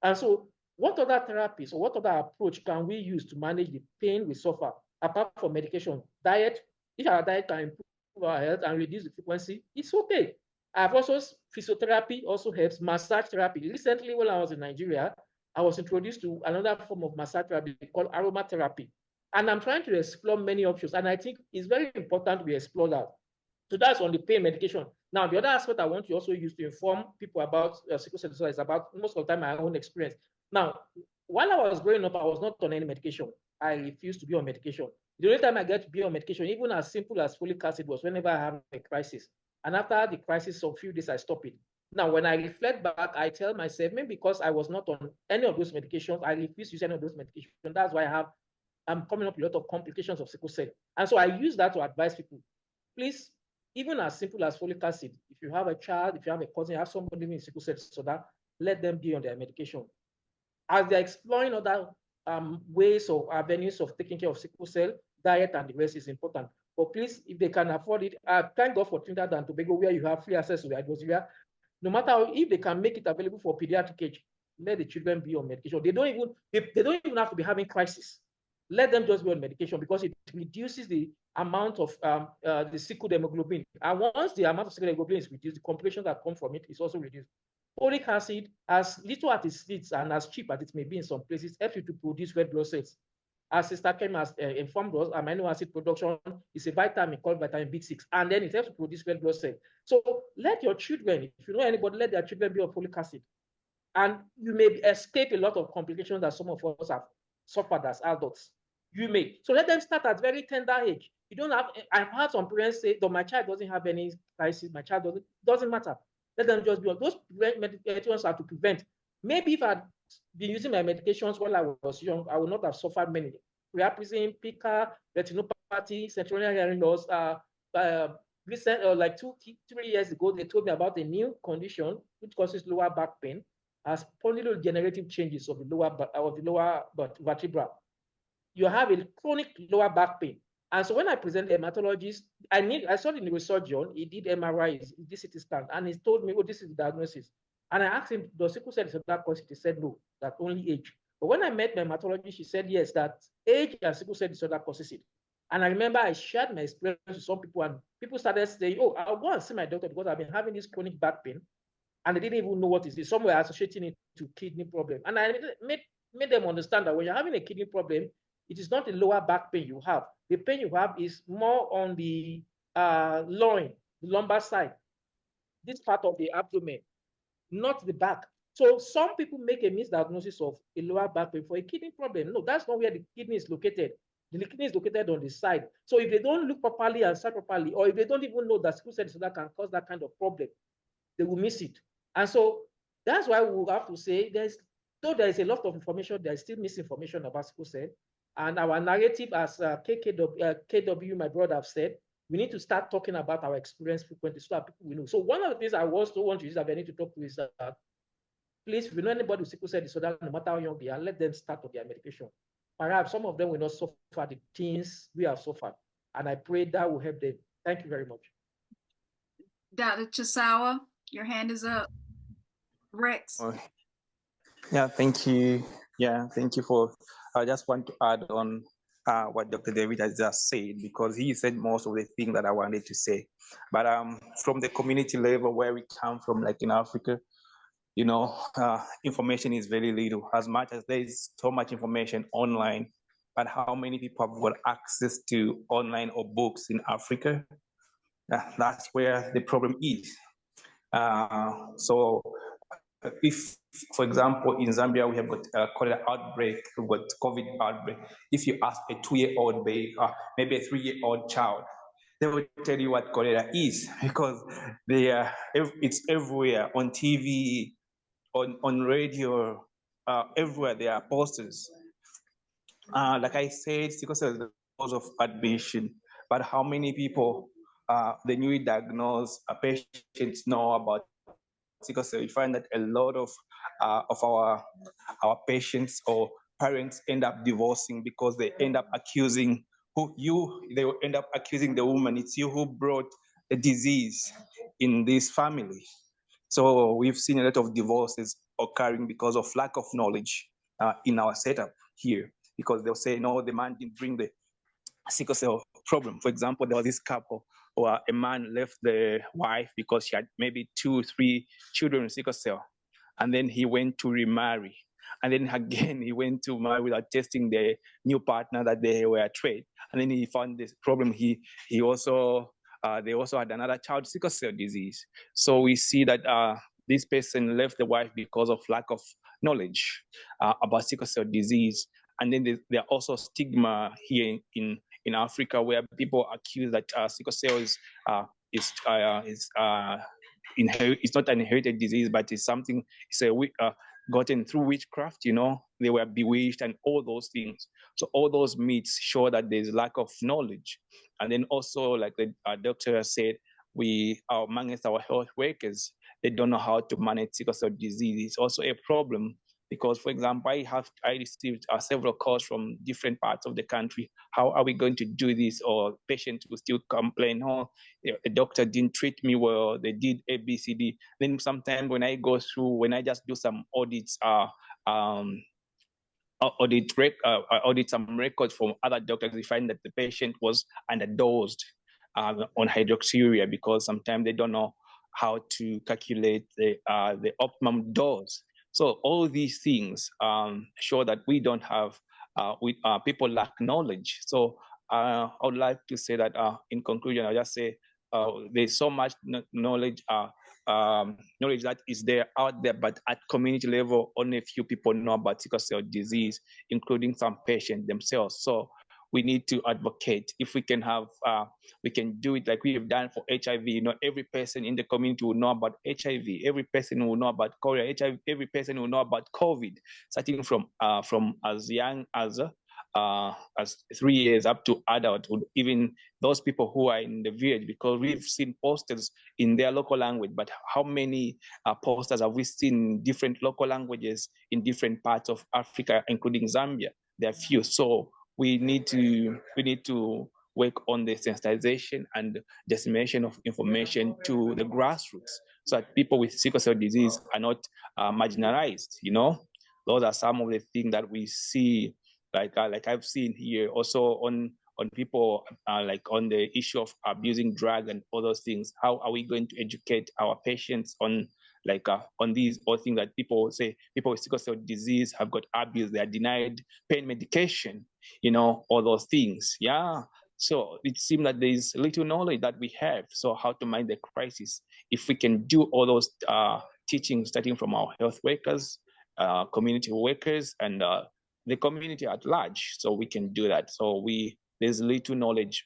S4: And so what other therapies or what other approach can we use to manage the pain we suffer apart from medication? Diet, if our diet can improve our health and reduce the frequency, it's okay. I've also, physiotherapy also helps, massage therapy. Recently, when I was in Nigeria, I was introduced to another form of massage therapy called aromatherapy. And I'm trying to explore many options. And I think it's very important we explore that. So that's on the pain medication. Now, the other aspect I want to also use to inform people about sickle cell disorder is about, most of the time, my own experience. Now, while I was growing up, I was not on any medication. I refused to be on medication. The only time I get to be on medication, even as simple as folic acid, was whenever I have a crisis. And after the crisis of a few days, I stop it. Now, when I reflect back, I tell myself, maybe because I was not on any of those medications, I refuse to use any of those medications. That's why I'm coming up with a lot of complications of sickle cell. And so I use that to advise people. Please, even as simple as folic acid, if you have a child, if you have a cousin, you have somebody with sickle cell disorder, let them be on their medication. As they're exploring other ways or avenues of taking care of sickle cell, diet and the rest is important. But please, if they can afford it, thank God for Trinidad and Tobago, where you have free access to the hydroxyurea. No matter how, if they can make it available for pediatric age, let the children be on medication. They don't even have to be having crisis. let them just be on medication because it reduces the amount of the sickle hemoglobin. And once the amount of sickle hemoglobin is reduced, the complications that come from it is also reduced. Folic acid, as little as it sits and as cheap as it may be in some places, helps you to produce red blood cells. As Sister Kim has informed us, amino acid production is a vitamin called vitamin B6, and then it helps to produce red blood cells. So let your children, if you know anybody, let their children be on folic acid. And you may escape a lot of complications that some of us have suffered as adults. You may. So let them start at very tender age. You don't have, I've had some parents say, though my child doesn't have any crisis, my child doesn't matter. Let them just be on those medications are to prevent. Maybe if I'd been using my medications while I was young, I would not have suffered many. Priapism, pica, retinopathy, central hearing loss. Recent, like 2-3 years ago, they told me about a new condition which causes lower back pain as spondylodegenerative changes of the lower vertebra. You have a chronic lower back pain. And so when I present the hematologist, I saw the neurosurgeon, he did MRI, he did CT scan, and he told me, oh, this is the diagnosis. And I asked him, does sickle cell disorder cause it? He said, no, that only age. But when I met my hematologist, she said, yes, that age and sickle cell disorder causes it. And I remember I shared my experience with some people, and people started saying, oh, I'll go and see my doctor because I've been having this chronic back pain. And they didn't even know what it is. Some were associating it to kidney problem. And I made them understand that when you're having a kidney problem, it is not the lower back pain you have. The pain you have is more on the loin, the lumbar side, this part of the abdomen, not the back. So some people make a misdiagnosis of a lower back pain for a kidney problem. No, that's not where the kidney is located. The kidney is located on the side. So if they don't look properly and start properly, or if they don't even know that sickle cell disorder can cause that kind of problem, they will miss it. And so that's why we will have to say though there is a lot of information, there is still misinformation about sickle cell. And our narrative, as KW, my brother, have said, we need to start talking about our experience frequently so that people will know. So one of the things I also want to use that I need to talk to is that, please, if you know anybody with sickle cell disorder, no matter how young they are, let them start on their medication. Perhaps some of them will not suffer the things we have suffered. And I pray that will help them. Thank you very much.
S1: Dr. Chisawa, your hand is up. Rex.
S3: Yeah, thank you. Yeah, thank you for. I just want to add on what Dr. David has just said, because he said most of the things that I wanted to say. But from the community level where we come from, like in Africa, you know, information is very little. As much as there is so much information online, but how many people have got access to online or books in Africa? That's where the problem is. So if, for example, in Zambia, we have got cholera outbreak, we've got COVID outbreak. If you ask a 2-year-old baby, maybe a 3-year-old child, they will tell you what cholera is, because it's everywhere, on TV, on radio, everywhere there are posters. Like I said, sickle cell is the cause of admission, but how many people, the newly diagnosed patients know about sickle cell? You find that a lot of our patients or parents end up divorcing because they end up accusing they will end up accusing the woman, it's you who brought the disease in this family. So we've seen a lot of divorces occurring because of lack of knowledge in our setup here, because they'll say, no, the man didn't bring the sickle cell problem. For example, there was this couple, or a man left the wife because she had maybe 2-3 children with sickle cell, and then he went to remarry, and then again he went to marry without testing the new partner that they were trade, and then he found this problem. He also they also had another child, sickle cell disease. So we see that this person left the wife because of lack of knowledge about sickle cell disease. And then there are also stigma here in Africa, where people accuse that sickle cell is it's not an inherited disease, but it's something, gotten through witchcraft, you know, they were bewitched and all those things. So all those myths show that there's lack of knowledge. And then also, like the doctor said, amongst our health workers, they don't know how to manage sickle cell disease. It's also a problem because, for example, I received several calls from different parts of the country. How are we going to do this? Or patients will still complain, oh, the doctor didn't treat me well, they did A, B, C, D. Then sometimes when I just do some audits, audit some records from other doctors, we find that the patient was underdosed on hydroxyurea, because sometimes they don't know how to calculate the optimum dose. So all these things show that we don't have, people lack knowledge. So I would like to say that in conclusion, I'll just say there's so much knowledge knowledge that is there out there, but at community level, only a few people know about sickle cell disease, including some patients themselves. So we need to advocate. If we can have, we can do it like we have done for HIV. You know, every person in the community will know about HIV. Every person will know about cholera. HIV. Every person will know about COVID. Starting from as young as 3 years up to adulthood, even those people who are in the village, because we've seen posters in their local language, but how many posters have we seen in different local languages in different parts of Africa, including Zambia? There are few. So we need to work on the sensitization and dissemination of information to the grassroots, so that people with sickle cell disease are not marginalized. You know, those are some of the things that we see, like I've seen here also on people like on the issue of abusing drugs and all those things. How are we going to educate our patients on on these all things that people say people with sickle cell disease have got abused, they are denied pain medication, you know, all those things. Yeah. So it seems that there is little knowledge that we have. So how to manage the crisis? If we can do all those teachings, starting from our health workers, community workers, and the community at large, so we can do that. So there's little knowledge.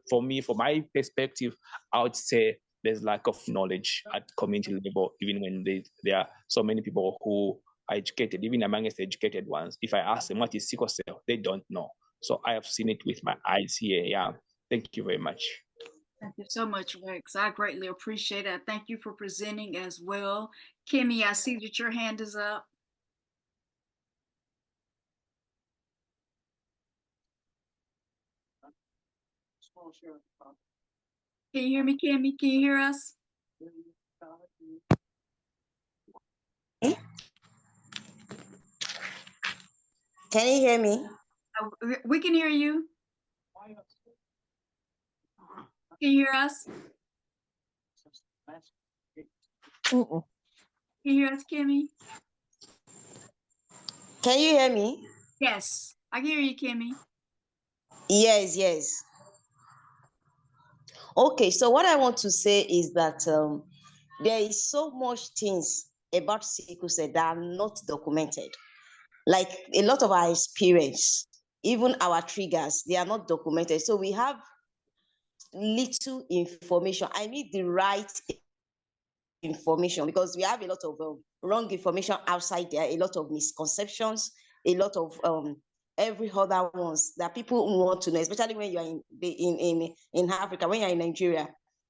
S3: For me, from my perspective, I would say there's lack of knowledge at community level, even when there are so many people who are educated, even amongst the educated ones. If I ask them what is sickle cell, they don't know. So I have seen it with my eyes here. Yeah. Thank you very much.
S1: Thank you so much, Rex. I greatly appreciate it. Thank you for presenting as well. Kimmy, I see that your hand is up. Can you hear me, Kimmy? Can you hear us?
S5: Can you hear me?
S1: We can hear you. Can you hear us? Can you hear us, Kimmy?
S5: Can you hear me?
S1: Yes, I can hear you, Kimmy.
S5: Yes, yes. Okay, so what I want to say is that there is so much things about sickle cell that are not documented. Like a lot of our experience, even our triggers, they are not documented. So we have little information. I need the right information, because we have a lot of wrong information outside there, a lot of misconceptions, a lot of every other ones that people want to know, especially when you're in Africa, when you're in Nigeria,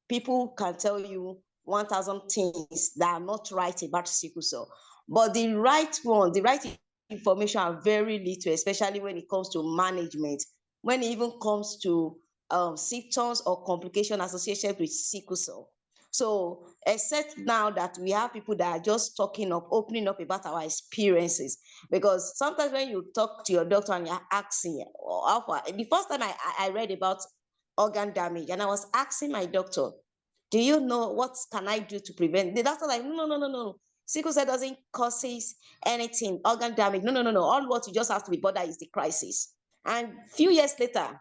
S5: people can tell you 1,000 things that are not right about sickle cell. But the right one, the right information are very little, especially when it comes to management, when it even comes to symptoms or complications associated with sickle cell. So except now that we have people that are just opening up about our experiences, because sometimes when you talk to your doctor and you're asking, the first time I read about organ damage, and I was asking my doctor, do you know what can I do to prevent? The doctor like, no. Sickle cell doesn't cause anything, organ damage. No. All what you just have to be bothered is the crisis. And a few years later,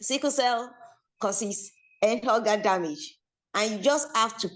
S5: sickle cell causes end organ damage. And you just have to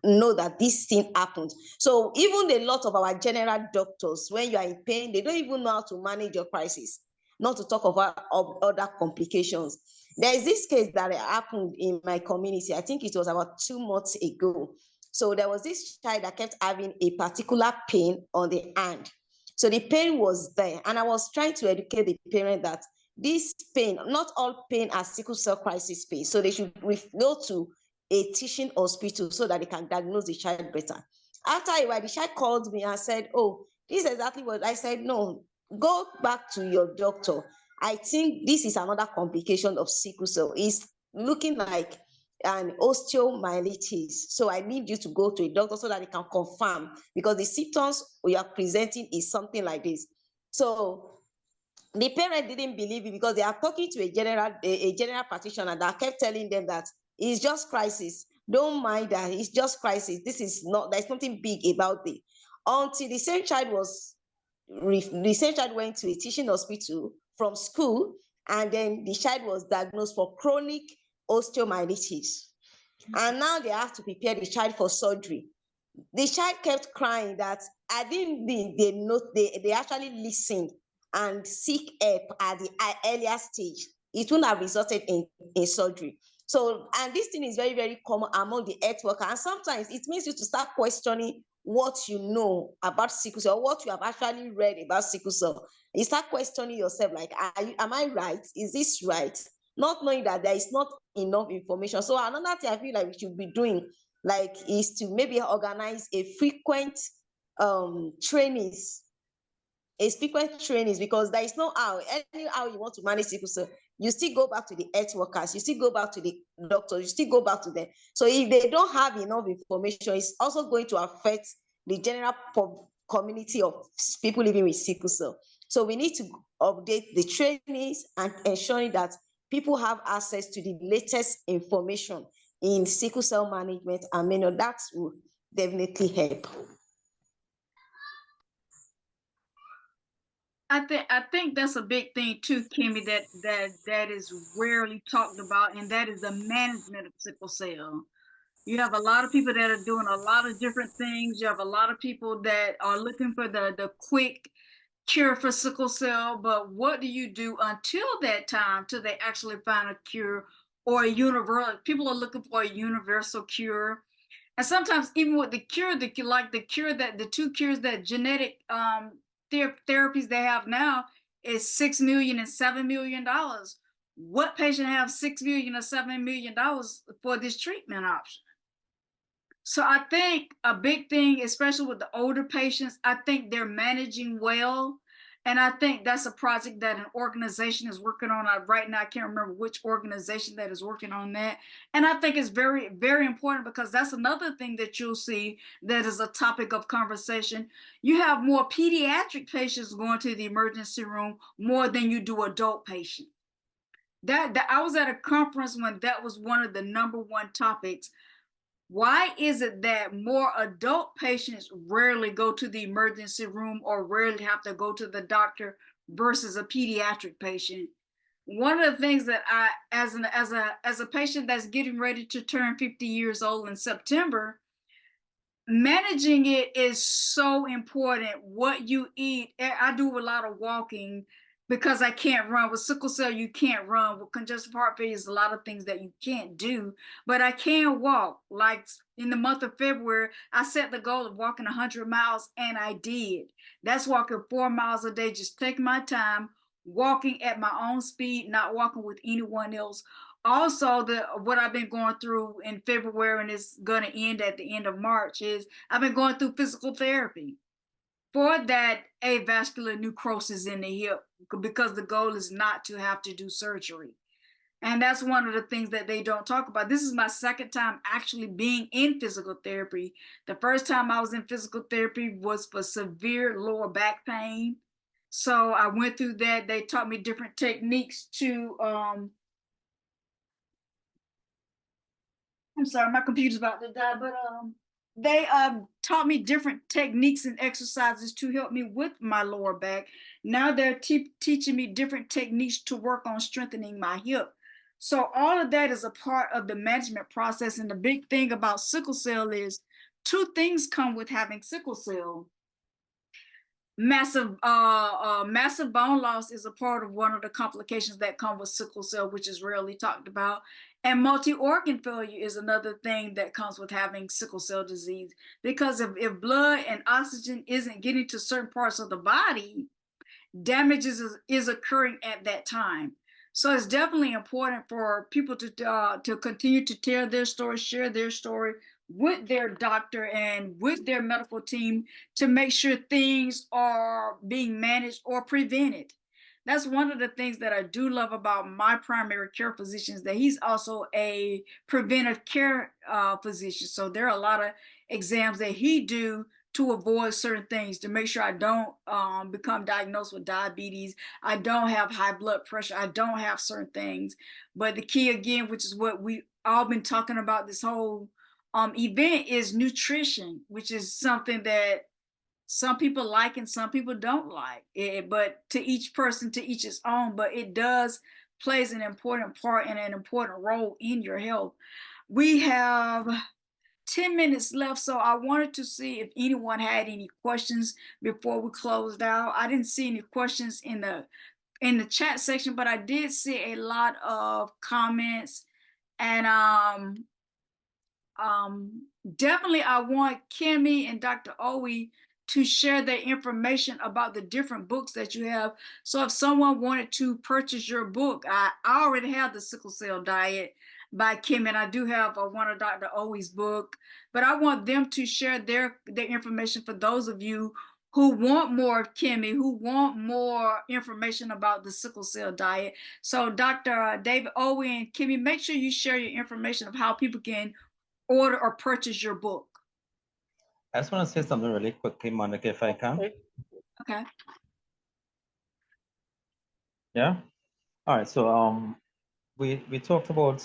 S5: know that this thing happened. So even a lot of our general doctors, when you are in pain, they don't even know how to manage your crisis, not to talk about other complications. There is this case that happened in my community. I think it was about 2 months ago. So there was this child that kept having a particular pain on the hand. So the pain was there. And I was trying to educate the parent that this pain, not all pain are sickle cell crisis pain. So they should go to a teaching hospital so that they can diagnose the child better. After a while, the child called me and said, oh, this is exactly what I said. No, go back to your doctor. I think this is another complication of sickle cell. It's looking like an osteomyelitis. So I need you to go to a doctor so that they can confirm, because the symptoms we are presenting is something like this. So the parent didn't believe it because they are talking to a general practitioner that kept telling them that it's just crisis. Don't mind that, it's just crisis. This is not, there's nothing big about it. Until the same child went to a teaching hospital from school, and then the child was diagnosed for chronic osteomyelitis. And now they have to prepare the child for surgery. The child kept crying that I didn't think they actually listened and seek help at the earlier stage. It wouldn't have resulted in surgery. So, and this thing is very, very common among the health workers. And sometimes it means you to start questioning what you know about sickle cell, or what you have actually read about sickle cell. You start questioning yourself, like, am I right? Is this right? Not knowing that there is not enough information. So another thing I feel like we should be doing, like, is to maybe organize a frequent trainings, because there is no how, anyhow you want to manage sickle cell, you still go back to the health workers, you still go back to the doctors, you still go back to them. So if they don't have enough information, it's also going to affect the general community of people living with sickle cell. So we need to update the trainings and ensuring that people have access to the latest information in sickle cell management, and that will definitely help.
S1: I think that's a big thing too, Kimmy, that is rarely talked about, and that is the management of sickle cell. You have a lot of people that are doing a lot of different things. You have a lot of people that are looking for the quick cure for sickle cell, but what do you do until that time, till they actually find a cure or a universal? People are looking for a universal cure. And sometimes even with the cure, the cure that the two cures that genetic therapies they have now is $6 million and $7 million. What patient have $6 million or $7 million for this treatment option? So I think a big thing, especially with the older patients, I think they're managing well. And I think that's a project that an organization is working on right now. I can't remember which organization that is working on that. And I think it's very, very important, because that's another thing that you'll see that is a topic of conversation. You have more pediatric patients going to the emergency room more than you do adult patients. That I was at a conference when that was one of the #1 topics. Why is it that more adult patients rarely go to the emergency room or rarely have to go to the doctor versus a pediatric patient? One of the things that I, as a patient that's getting ready to turn 50 years old in September, managing it is so important. What you eat, I do a lot of walking because I can't run. With sickle cell, you can't run. With congestive heart failure, there's a lot of things that you can't do, but I can walk. Like in the month of February, I set the goal of walking 100 miles, and I did. That's walking 4 miles a day, just taking my time, walking at my own speed, not walking with anyone else. Also, what I've been going through in February, and it's going to end at the end of March, is I've been going through physical therapy for that avascular necrosis in the hip, because the goal is not to have to do surgery. And that's one of the things that they don't talk about. This is my second time actually being in physical therapy. The first time I was in physical therapy was for severe lower back pain. So I went through that. They taught me different techniques to I'm sorry, my computer's about to die, but they taught me different techniques and exercises to help me with my lower back. Now they're teaching me different techniques to work on strengthening my hip. So all of that is a part of the management process. And the big thing about sickle cell is 2 things come with having sickle cell. Massive bone loss is a part of one of the complications that come with sickle cell, which is rarely talked about. And multi-organ failure is another thing that comes with having sickle cell disease, because if blood and oxygen isn't getting to certain parts of the body, damage is occurring at that time. So it's definitely important for people to continue to tell their story, share their story with their doctor and with their medical team to make sure things are being managed or prevented. That's one of the things that I do love about my primary care physician, is that he's also a preventive care physician. So there are a lot of exams that he do to avoid certain things, to make sure I don't become diagnosed with diabetes. I don't have high blood pressure. I don't have certain things. But the key again, which is what we all been talking about this whole event, is nutrition, which is something that some people like and some people don't like it, but to each person, to each his own, but it does plays an important part and an important role in your health. We have 10 minutes left, so I wanted to see if anyone had any questions before we closed out. I didn't see any questions in the chat section, but I did see a lot of comments. And definitely I want Kimmy and Dr. Owe to share their information about the different books that you have. So if someone wanted to purchase your book, I already have the Sickle Cell Diet by Kim, and I do have one of Dr. Owe's book, but I want them to share their information for those of you who want more of Kimmy, who want more information about the Sickle Cell Diet. So Dr. David Owe and Kimmy, make sure you share your information of how people can order or purchase your book.
S2: I just want to say something really quickly, Monica, if I can.
S1: Okay.
S2: Yeah. All right. So we talked about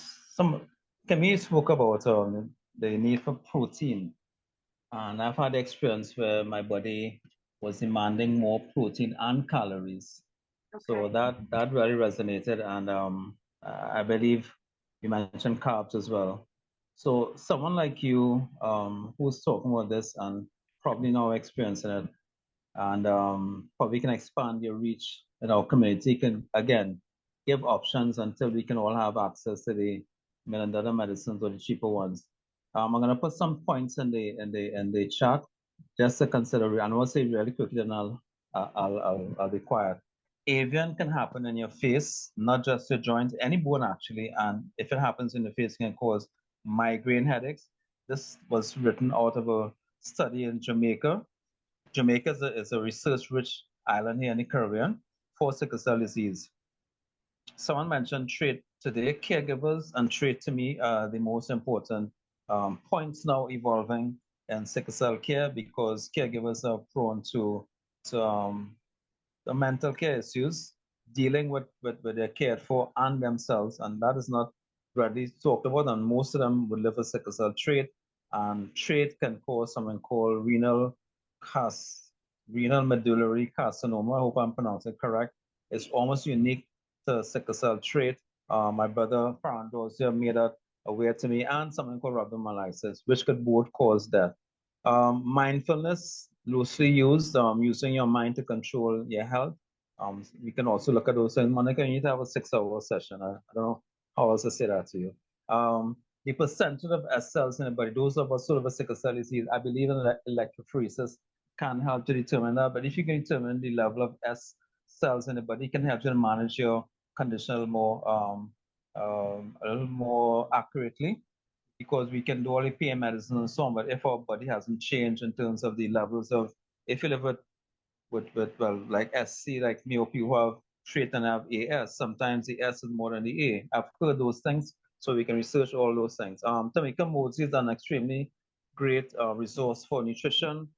S2: Camille spoke about the need for protein, and I've had the experience where my body was demanding more protein and calories. Okay. So that really resonated, and I believe you mentioned carbs as well. So someone like you who's talking about this and probably now experiencing it, and probably can expand your reach in our community, can again give options until we can all have access to the $1 million medicines or the cheaper ones. I'm going to put some points in the chat just to consider, and I'll say really quickly, then I'll be quiet. Avian can happen in your face, not just your joints, any bone actually, and if it happens in the face, it can cause migraine headaches. This was written out of a study in Jamaica. Jamaica is a research-rich island here in the Caribbean for sickle cell disease. Someone mentioned trait today. Caregivers and trait to me are the most important points now evolving in sickle cell care, because caregivers are prone to the mental care issues, dealing with their cared for and themselves, and that is not readily talked about, and most of them would live with sickle cell trait, and trait can cause something called renal medullary carcinoma. I hope I'm pronouncing it correct. It's almost unique to sickle cell trait. My brother Farandos here made that aware to me, and something called rhabdomyolysis, which could both cause death. Mindfulness, loosely used, using your mind to control your health. We can also look at those things. Monica, you need to have a 6-hour session. I don't know how else to say that to you. The percentage of S cells in the body, those of us sort of a sickle cell disease, I believe in electrophoresis can help to determine that. But if you can determine the level of S cells in the body, it can help you to manage your condition a little more accurately, because we can do all the pain medicine and so on. But if our body hasn't changed in terms of the levels of, if you live with well, like SC, like me, or people who have trait and have AS, sometimes the S is more than the A. I've heard those things, so we can research all those things. Tamika Moses is an extremely great resource for nutrition.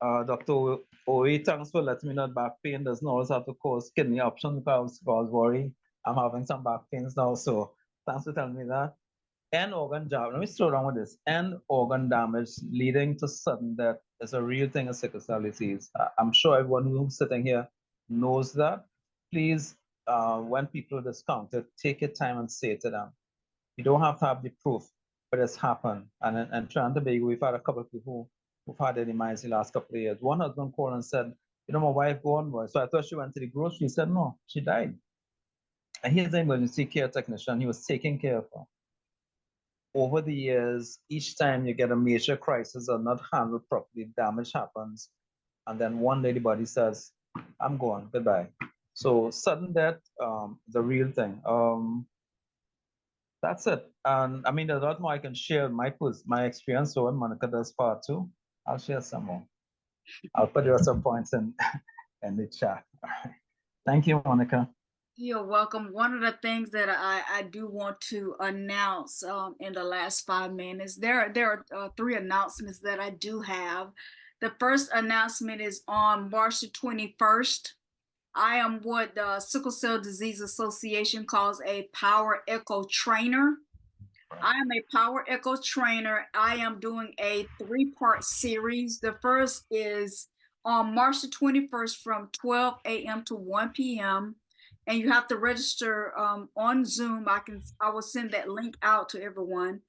S2: Dr. Oe, thanks for letting me know back pain doesn't always have to cause kidney option. If I was worried, I'm having some back pains now, so thanks for telling me that. End organ damage, let me slow down with this. End organ damage leading to sudden death is a real thing in sickle cell disease. I'm sure everyone who's sitting here knows that. Please, when people discount it, take your time and say it to them. You don't have to have the proof, but it's happened. And Trinidad and Tobago, we've had a couple of people who've had their demise the last couple of years. One husband called and said, you know, my wife gone, boy. So I thought she went to the grocery. He said, no, she died. And he's an emergency care technician. He was taking care of her. Over the years, each time you get a major crisis or not handled properly, damage happens. And then one day the body says, I'm gone, goodbye. So sudden death is a real thing. That's it. And I mean, there's a lot more I can share my experience. So when Monica does part 2, I'll share some more. I'll put the rest of points in the chat. Thank you, Monica.
S1: You're welcome. One of the things that I do want to announce in the last 5 minutes, there are three announcements that I do have. The first announcement is on March the 21st. I am what the Sickle Cell Disease Association calls a Power Echo trainer. I am a Power Echo trainer. I am doing a 3-part series. The first is on March the 21st from 12 a.m. to 1 p.m. And you have to register on Zoom. I will send that link out to everyone.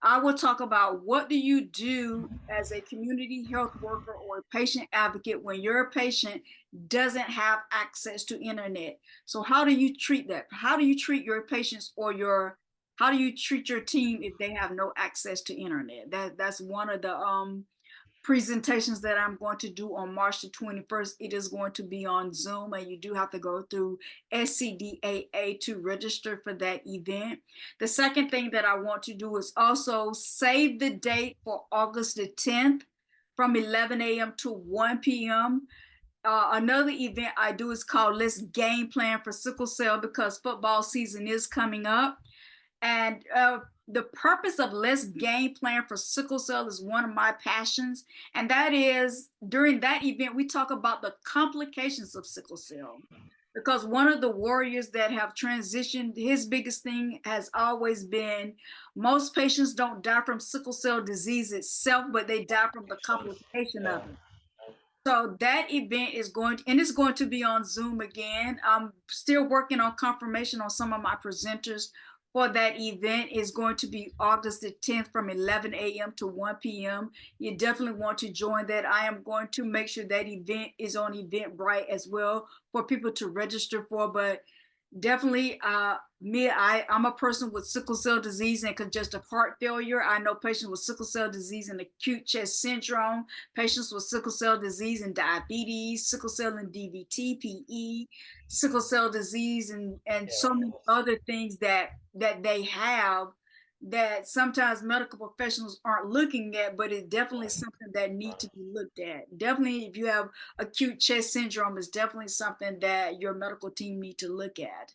S1: I will talk about what do you do as a community health worker or a patient advocate when your patient doesn't have access to internet. So how do you treat that? How do you treat your patients or how do you treat your team if they have no access to internet? That's one of the presentations that I'm going to do on March the 21st. It is going to be on Zoom, and you do have to go through SCDAA to register for that event. The second thing that I want to do is also save the date for August the 10th from 11 a.m. to 1 p.m. Another event I do is called Let's Game Plan for Sickle Cell, because football season is coming up. And the purpose of Let's Game Plan for Sickle Cell is one of my passions. And that is, during that event, we talk about the complications of sickle cell. Because one of the warriors that have transitioned, his biggest thing has always been most patients don't die from sickle cell disease itself, but they die from the complication of it. So that event is and it's going to be on Zoom again. I'm still working on confirmation on some of my presenters for that event. Is going to be August the 10th from 11 a.m. to 1 p.m. You definitely want to join that. I am going to make sure that event is on Eventbrite as well for people to register for, but definitely I'm a person with sickle cell disease and congestive heart failure. I know patients with sickle cell disease and acute chest syndrome, patients with sickle cell disease and diabetes, sickle cell and DVT, PE, sickle cell disease, and so many other things that they have that sometimes medical professionals aren't looking at, but it's definitely something that needs to be looked at. Definitely, if you have acute chest syndrome, is definitely something that your medical team need to look at.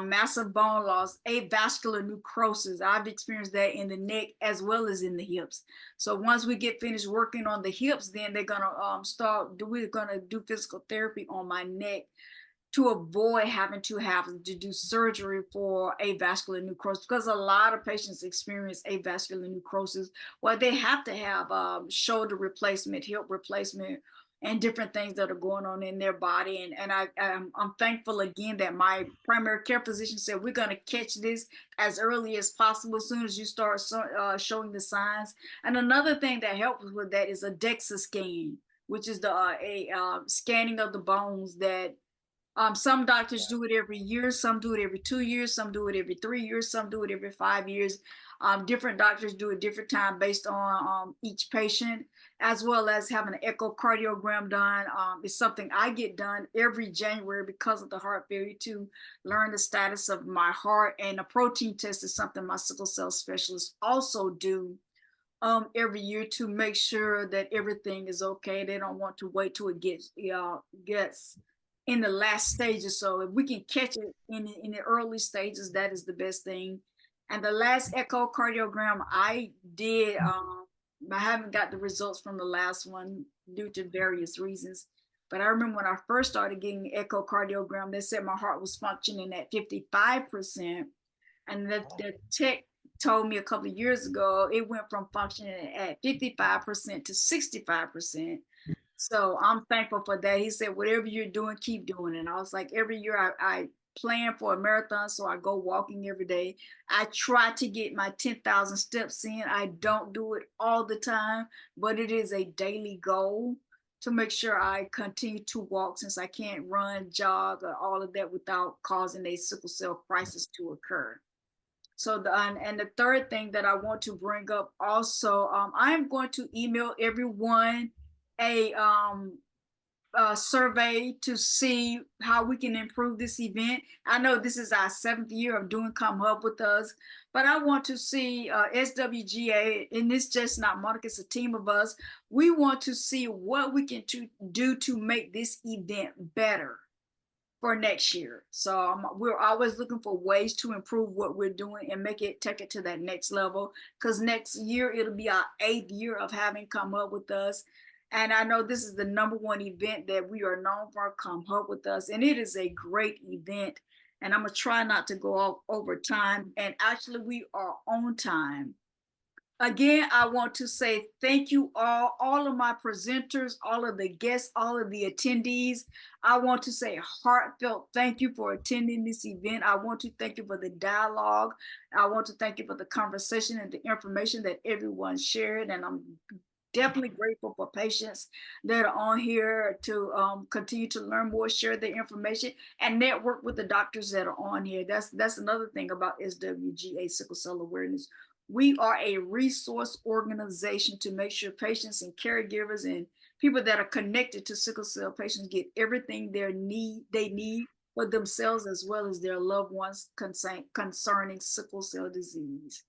S1: Massive bone loss, avascular necrosis. I've experienced that in the neck as well as in the hips. So once we get finished working on the hips, then they're gonna we're gonna do physical therapy on my neck to avoid having to do surgery for avascular necrosis, because a lot of patients experience avascular necrosis where they have to have shoulder replacement, hip replacement, and different things that are going on in their body. And I'm thankful again that my primary care physician said we're going to catch this as early as possible, as soon as you start showing the signs. And another thing that helps with that is a DEXA scan, which is the scanning of the bones that some doctors do it every year, some do it every 2 years, some do it every 3 years, some do it every 5 years. Different doctors do it different time based on each patient, as well as having an echocardiogram done. It's something I get done every January because of the heart failure, to learn the status of my heart. And a protein test is something my sickle cell specialists also do every year to make sure that everything is okay. They don't want to wait till it gets in the last stages. So if we can catch it in the early stages, that is the best thing. And the last echocardiogram I did, I haven't got the results from the last one due to various reasons. But I remember when I first started getting the echocardiogram, they said my heart was functioning at 55%. And the tech told me a couple of years ago, it went from functioning at 55% to 65%. So I'm thankful for that. He said, whatever you're doing, keep doing it. And I was like, every year I plan for a marathon, so I go walking every day. I try to get my 10,000 steps in. I don't do it all the time, but it is a daily goal to make sure I continue to walk, since I can't run, jog, or all of that without causing a sickle cell crisis to occur. So the third thing that I want to bring up also, I am going to email everyone a survey to see how we can improve this event. I know this is our 7th year of doing Come Hub with us, but I want to see SWGA, and it's just not Monica, it's a team of us. We want to see what we can do to make this event better for next year. So we're always looking for ways to improve what we're doing and take it to that next level. Because next year, it'll be our 8th year of having Come Up With Us. And I know this is the #1 event that we are known for, Come Up With Us. And it is a great event. And I'm going to try not to go over time. And actually, we are on time. Again, I want to say thank you all of my presenters, all of the guests, all of the attendees. I want to say heartfelt thank you for attending this event. I want to thank you for the dialogue. I want to thank you for the conversation and the information that everyone shared. And I'm definitely grateful for patients that are on here to continue to learn more, share their information, and network with the doctors that are on here. That's another thing about SWGA Sickle Cell Awareness. We are a resource organization to make sure patients and caregivers and people that are connected to sickle cell patients get everything they need for themselves as well as their loved ones concerning sickle cell disease.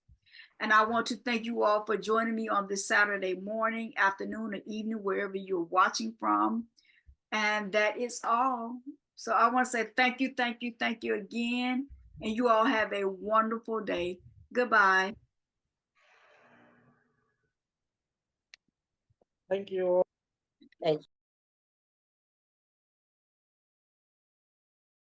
S1: And I want to thank you all for joining me on this Saturday morning, afternoon, or evening, wherever you're watching from. And that is all. So I want to say thank you again. And you all have a wonderful day. Goodbye.
S4: Thank you.
S6: Thank you.